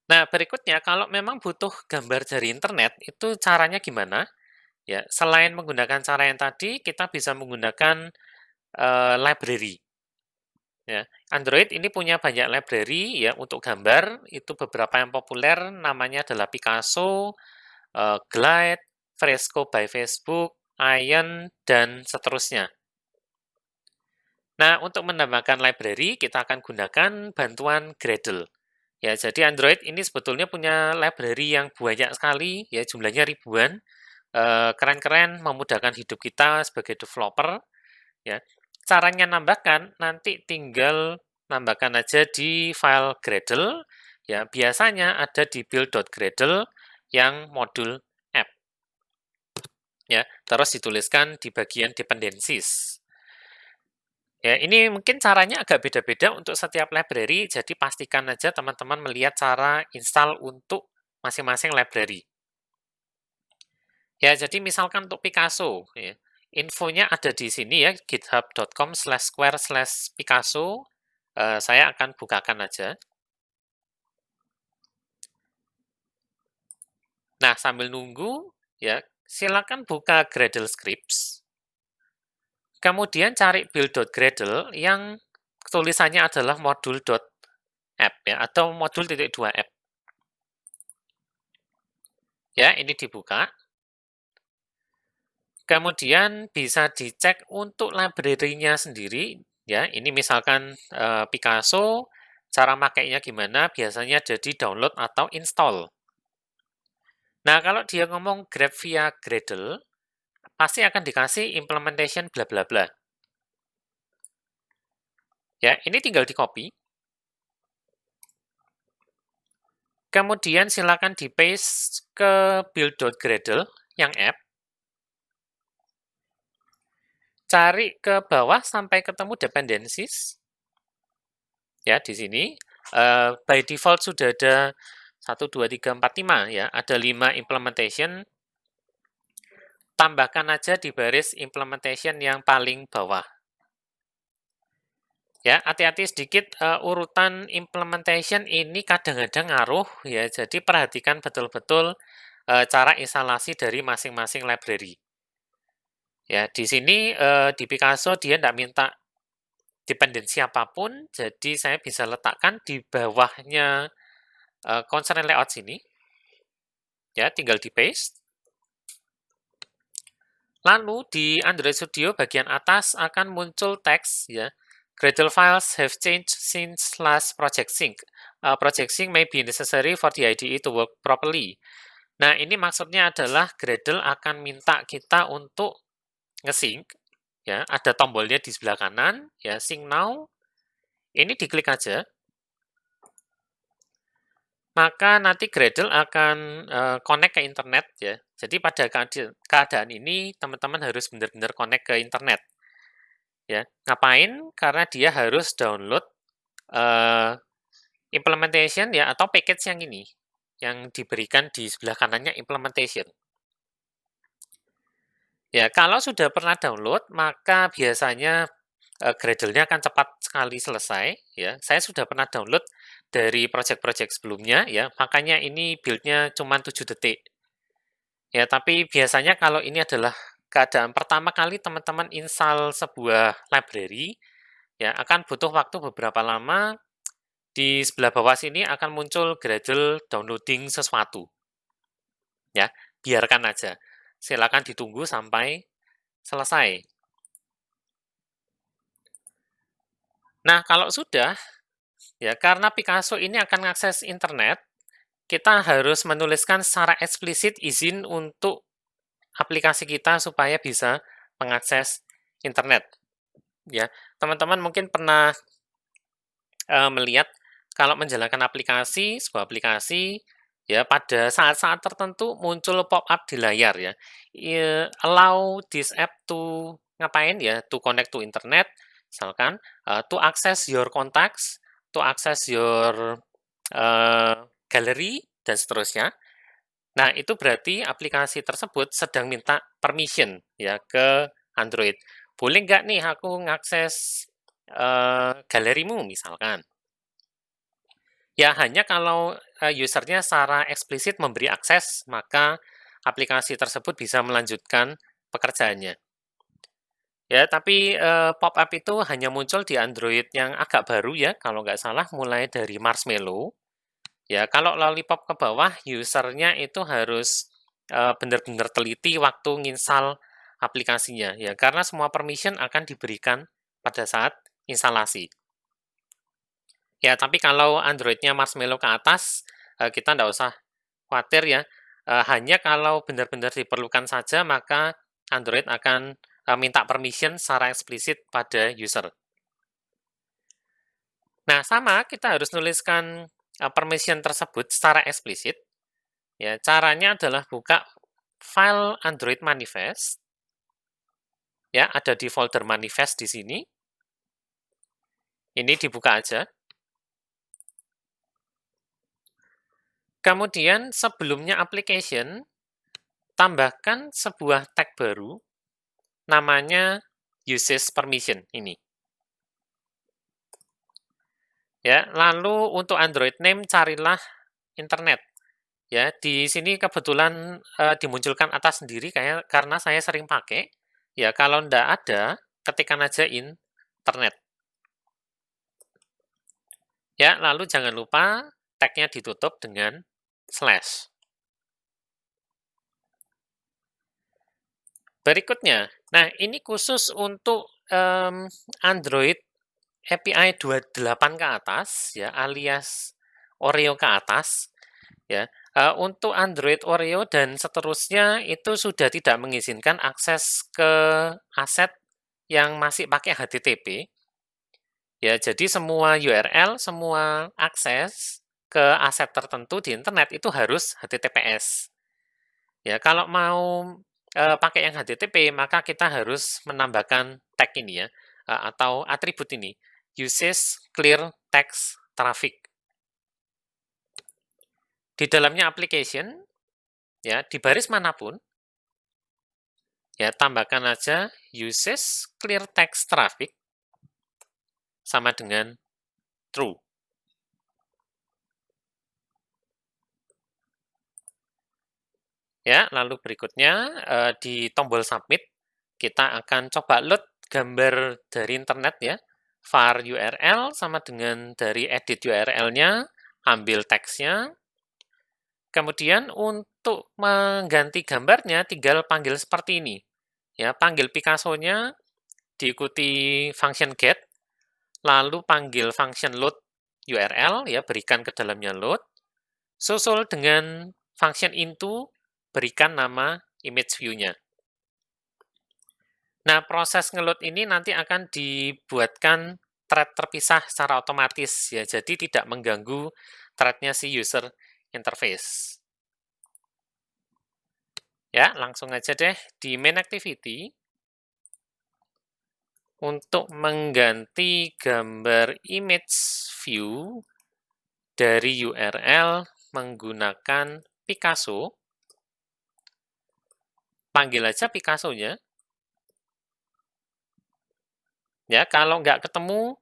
Nah, berikutnya, kalau memang butuh gambar dari internet, itu caranya gimana? Ya, selain menggunakan cara yang tadi, kita bisa menggunakan library. Ya, Android ini punya banyak library ya untuk gambar, itu beberapa yang populer namanya adalah Picasso, Glide, Fresco by Facebook, Ion, dan seterusnya. Nah, untuk menambahkan library, kita akan gunakan bantuan Gradle. Ya, jadi Android ini sebetulnya punya library yang banyak sekali, ya jumlahnya ribuan, keren-keren, memudahkan hidup kita sebagai developer. Ya, caranya nambahkan nanti tinggal nambahkan aja di file Gradle. Ya, biasanya ada di build.gradle yang modul app. Ya, terus dituliskan di bagian dependencies. Ya, ini mungkin caranya agak beda-beda untuk setiap library, jadi pastikan aja teman-teman melihat cara install untuk masing-masing library. Ya, jadi misalkan untuk Picasso, ya, infonya ada di sini ya, github.com/square/picasso. Saya akan bukakan aja. Nah, sambil nunggu, ya, silakan buka Gradle Scripts. Kemudian cari build.gradle yang tulisannya adalah modul.app ya, atau modul.2app. Ya, ini dibuka. Kemudian bisa dicek untuk library-nya sendiri, ya. Ini misalkan Picasso, cara makainya gimana? Biasanya jadi download atau install. Nah, kalau dia ngomong grab via Gradle, pasti akan dikasih implementation bla bla bla. Ya, ini tinggal di-copy. Kemudian silakan di-paste ke build.gradle yang app. Cari ke bawah sampai ketemu dependencies. Ya, di sini by default sudah ada 1, 2, 3, 4, 5 ya, ada 5 implementation. Tambahkan aja di baris implementation yang paling bawah. Ya, hati-hati sedikit urutan implementation ini kadang-kadang ngaruh ya, jadi perhatikan betul-betul cara instalasi dari masing-masing library. Ya, di sini di Picasso dia tidak minta dependensi apapun, jadi saya bisa letakkan di bawahnya concern layout sini, ya, tinggal di paste. Lalu di Android Studio bagian atas akan muncul teks, ya, Gradle files have changed since last project sync. Project sync may be necessary for the IDE to work properly. Nah, ini maksudnya adalah Gradle akan minta kita untuk nge-sync, ya, ada tombolnya di sebelah kanan, ya, sync now. Ini diklik aja, maka nanti Gradle akan connect ke internet, ya. Jadi pada keadaan ini teman-teman harus benar-benar connect ke internet, ya. Ngapain? Karena dia harus download implementation, ya, atau package yang ini, yang diberikan di sebelah kanannya implementation. Ya, kalau sudah pernah download, maka biasanya Gradle-nya akan cepat sekali selesai, ya. Saya sudah pernah download dari project-project sebelumnya, ya, makanya ini build-nya cuma 7 detik. Ya, tapi biasanya kalau ini adalah keadaan pertama kali teman-teman install sebuah library, ya, akan butuh waktu beberapa lama. Di sebelah bawah sini akan muncul Gradle downloading sesuatu. Ya, biarkan aja. Silakan ditunggu sampai selesai. Nah, kalau sudah, ya, karena Picasso ini akan mengakses internet, kita harus menuliskan secara eksplisit izin untuk aplikasi kita supaya bisa mengakses internet. Ya, teman-teman mungkin pernah melihat kalau menjalankan aplikasi, sebuah aplikasi, ya, pada saat-saat tertentu muncul pop-up di layar, ya. Allow this app to ngapain, ya, to connect to internet, misalkan, to access your contacts, to access your gallery, dan seterusnya. Nah, itu berarti aplikasi tersebut sedang minta permission, ya, ke Android. Boleh nggak nih aku ngakses galerimu, misalkan. Ya, hanya kalau usernya secara eksplisit memberi akses, maka aplikasi tersebut bisa melanjutkan pekerjaannya. Ya, tapi pop-up itu hanya muncul di Android yang agak baru, ya, kalau nggak salah mulai dari Marshmallow. Ya, kalau Lollipop ke bawah, usernya itu harus benar-benar teliti waktu nginstal aplikasinya, ya, karena semua permission akan diberikan pada saat instalasi. Ya, tapi kalau Android-nya Marshmallow ke atas, kita nggak usah khawatir, ya. Hanya kalau benar-benar diperlukan saja, maka Android akan minta permission secara eksplisit pada user. Nah, sama, kita harus nuliskan permission tersebut secara eksplisit. Ya, caranya adalah buka file Android manifest. Ya, ada di folder manifest di sini. Ini dibuka aja. Kemudian sebelumnya application, tambahkan sebuah tag baru, namanya uses permission ini. Ya, lalu untuk Android name carilah internet. Ya, di sini kebetulan dimunculkan atas sendiri karena saya sering pakai. Ya, kalau ndak ada, ketikkan aja internet. Ya, lalu jangan lupa tag-nya ditutup dengan slash. Berikutnya, nah ini khusus untuk Android API 28 ke atas, ya, alias Oreo ke atas, ya. Untuk Android Oreo dan seterusnya itu sudah tidak mengizinkan akses ke aset yang masih pakai HTTP. Ya, jadi semua URL, semua akses ke aset tertentu di internet itu harus HTTPS. Ya, kalau mau pakai yang HTTP, maka kita harus menambahkan tag ini, ya, atau atribut ini, uses clear text traffic. Di dalamnya application, ya, di baris manapun, ya, tambahkan aja uses clear text traffic sama dengan true. Ya, lalu berikutnya di tombol submit kita akan coba load gambar dari internet, ya, var URL sama dengan dari edit URL-nya, ambil teksnya. Kemudian untuk mengganti gambarnya tinggal panggil seperti ini. Ya, panggil Picasso-nya diikuti function get, lalu panggil function load URL, ya, berikan ke dalamnya load, susul dengan function into, berikan nama image view-nya. Nah, proses ngeload ini nanti akan dibuatkan thread terpisah secara otomatis, ya, jadi tidak mengganggu thread-nya si user interface. Ya, langsung aja deh di main activity, untuk mengganti gambar image view dari URL menggunakan Picasso, panggil aja Picasso-nya. Ya, kalau nggak ketemu,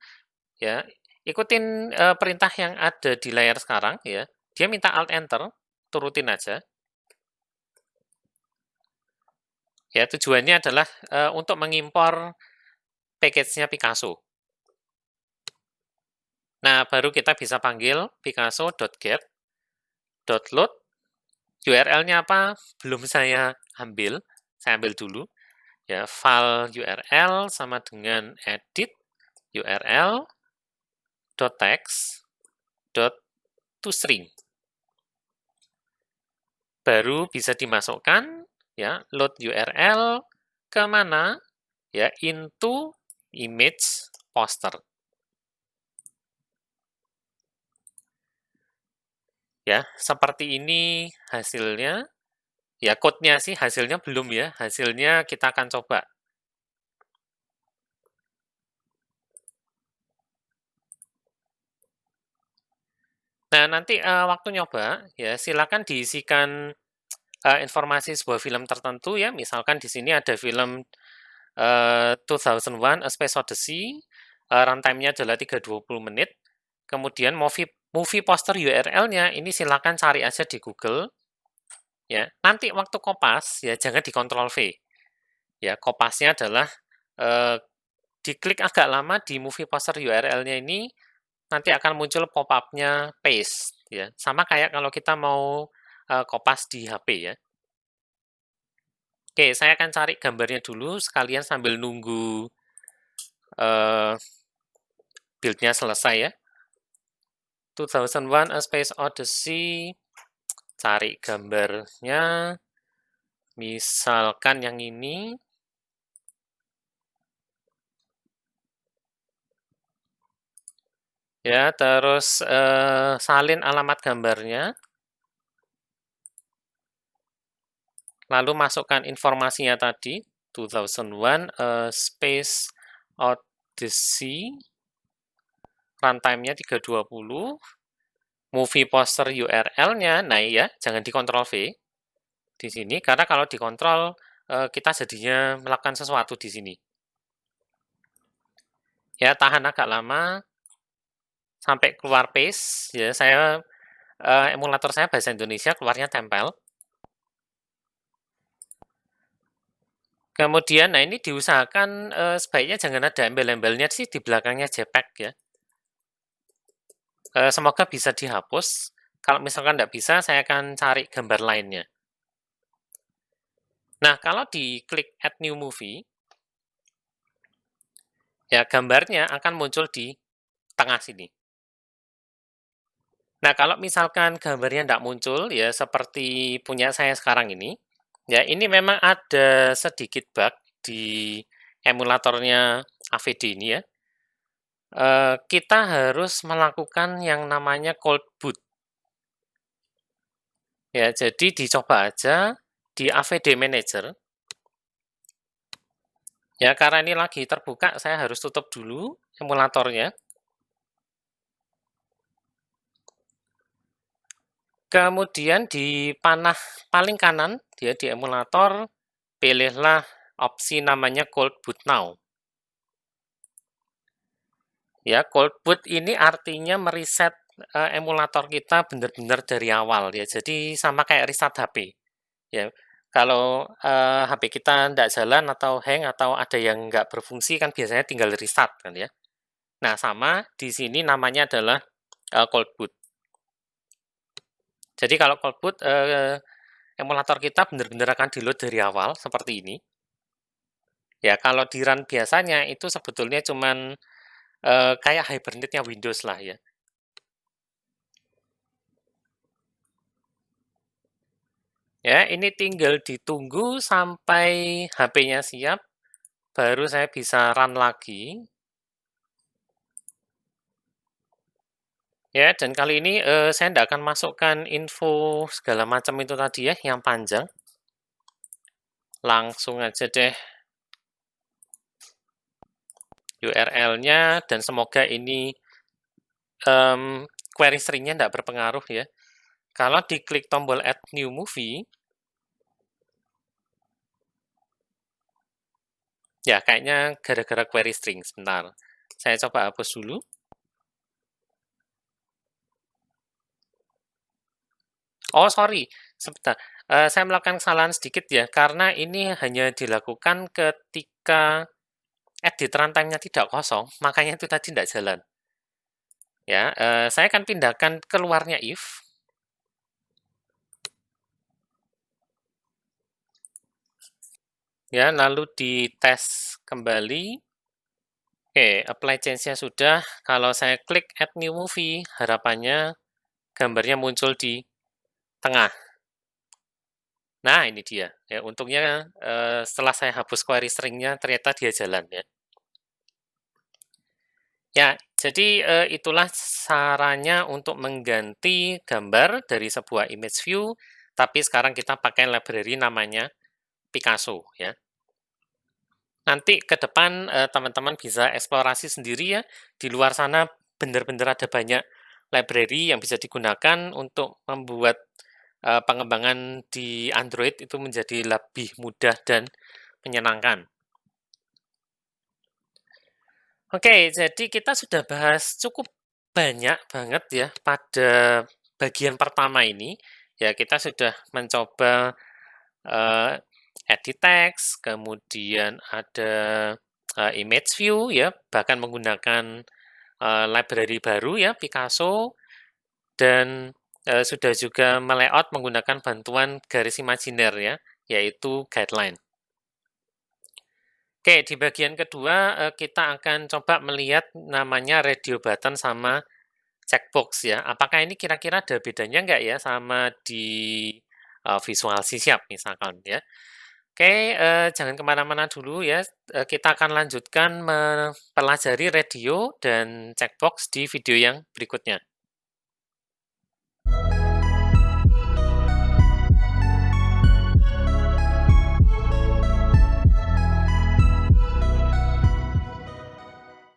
ya, ikutin perintah yang ada di layar sekarang, ya. Dia minta Alt Enter, turutin aja. Ya, tujuannya adalah untuk mengimpor package-nya Picasso. Nah, baru kita bisa panggil picasso.get, .load, URL-nya apa? Belum saya ambil dulu. Ya, file URL sama dengan edit URL .text .toString. Baru bisa dimasukkan, ya, load URL ke mana? Ya, into image poster. Ya, seperti ini hasilnya. Ya, code-nya sih hasilnya belum, ya. Hasilnya kita akan coba. Nah, nanti waktu nyoba, ya, silakan diisikan informasi sebuah film tertentu, ya. Misalkan di sini ada film 2001: A Space Odyssey, runtime-nya adalah 320 menit. Kemudian movie poster URL-nya ini silakan cari aja di Google. Ya, nanti waktu kopas, ya, jangan dikontrol V. Ya, kopasnya adalah diklik agak lama di movie poster URL-nya ini, nanti akan muncul pop-up-nya paste, ya. Sama kayak kalau kita mau kopas di HP, ya. Oke, saya akan cari gambarnya dulu sekalian sambil nunggu build-nya selesai, ya. 2001: A Space Odyssey, cari gambarnya, misalkan yang ini. Ya, terus salin alamat gambarnya. Lalu masukkan informasinya tadi, 2001: A Space Odyssey, runtime-nya 320, movie poster URL-nya, nah ya, jangan dikontrol V di sini, karena kalau dikontrol kita jadinya melakukan sesuatu di sini. Ya, tahan agak lama sampai keluar paste. Ya, emulator saya bahasa Indonesia, keluarnya tempel. Kemudian, nah ini diusahakan sebaiknya jangan ada embel-embelnya sih di belakangnya JPEG, ya. Semoga bisa dihapus. Kalau misalkan tidak bisa, saya akan cari gambar lainnya. Nah, kalau diklik Add New Movie, ya, gambarnya akan muncul di tengah sini. Nah, kalau misalkan gambarnya tidak muncul, ya, seperti punya saya sekarang ini, ya, ini memang ada sedikit bug di emulatornya AVD ini, ya. Kita harus melakukan yang namanya cold boot. Ya, jadi dicoba aja di AVD Manager. Ya, karena ini lagi terbuka, saya harus tutup dulu emulatornya. Kemudian di panah paling kanan, dia di emulator, pilihlah opsi namanya Cold Boot Now. Ya, Cold Boot ini artinya mereset emulator kita benar-benar dari awal, ya. Jadi sama kayak restart HP. Ya, kalau HP kita tidak jalan atau hang atau ada yang nggak berfungsi kan biasanya tinggal restart kan, ya. Nah, sama di sini namanya adalah cold boot. Jadi kalau cold boot, emulator kita benar-benar akan di-load dari awal seperti ini. Ya, kalau di run biasanya itu sebetulnya cuman kayak hibernate-nya Windows lah ya. Ya, ini tinggal ditunggu sampai HP-nya siap, baru saya bisa run lagi. Ya, dan kali ini saya tidak akan masukkan info segala macam itu tadi ya, yang panjang. Langsung aja deh URL-nya, dan semoga ini query string-nya tidak berpengaruh ya. Kalau diklik tombol Add New Movie, ya kayaknya gara-gara query string. Sebentar, saya coba hapus dulu. Oh, sorry, sebentar. Saya melakukan kesalahan sedikit ya, karena ini hanya dilakukan ketika edit runtime-nya tidak kosong, makanya itu tadi tidak jalan. Ya, saya akan pindahkan keluarnya if. Ya, lalu dites kembali. Oke, apply change-nya sudah. Kalau saya klik add new movie, harapannya gambarnya muncul di tengah. Nah, ini dia. Ya, untungnya setelah saya hapus query string-nya, ternyata dia jalan ya. Ya, jadi itulah caranya untuk mengganti gambar dari sebuah image view, tapi sekarang kita pakai library namanya Picasso ya. Nanti ke depan teman-teman bisa eksplorasi sendiri ya. Di luar sana benar-benar ada banyak library yang bisa digunakan untuk membuat pengembangan di Android itu menjadi lebih mudah dan menyenangkan. Oke, jadi kita sudah bahas cukup banyak banget ya pada bagian pertama ini. Ya, kita sudah mencoba edit text, kemudian ada image view ya, bahkan menggunakan library baru ya, Picasso, dan sudah juga melayout menggunakan bantuan garis imajiner ya, yaitu guideline. Oke, di bagian kedua kita akan coba melihat namanya radio button sama checkbox ya. Apakah ini kira-kira ada bedanya nggak ya sama di Visual C# misalkan ya. Oke, jangan kemana-mana dulu ya. Kita akan lanjutkan mempelajari radio dan checkbox di video yang berikutnya.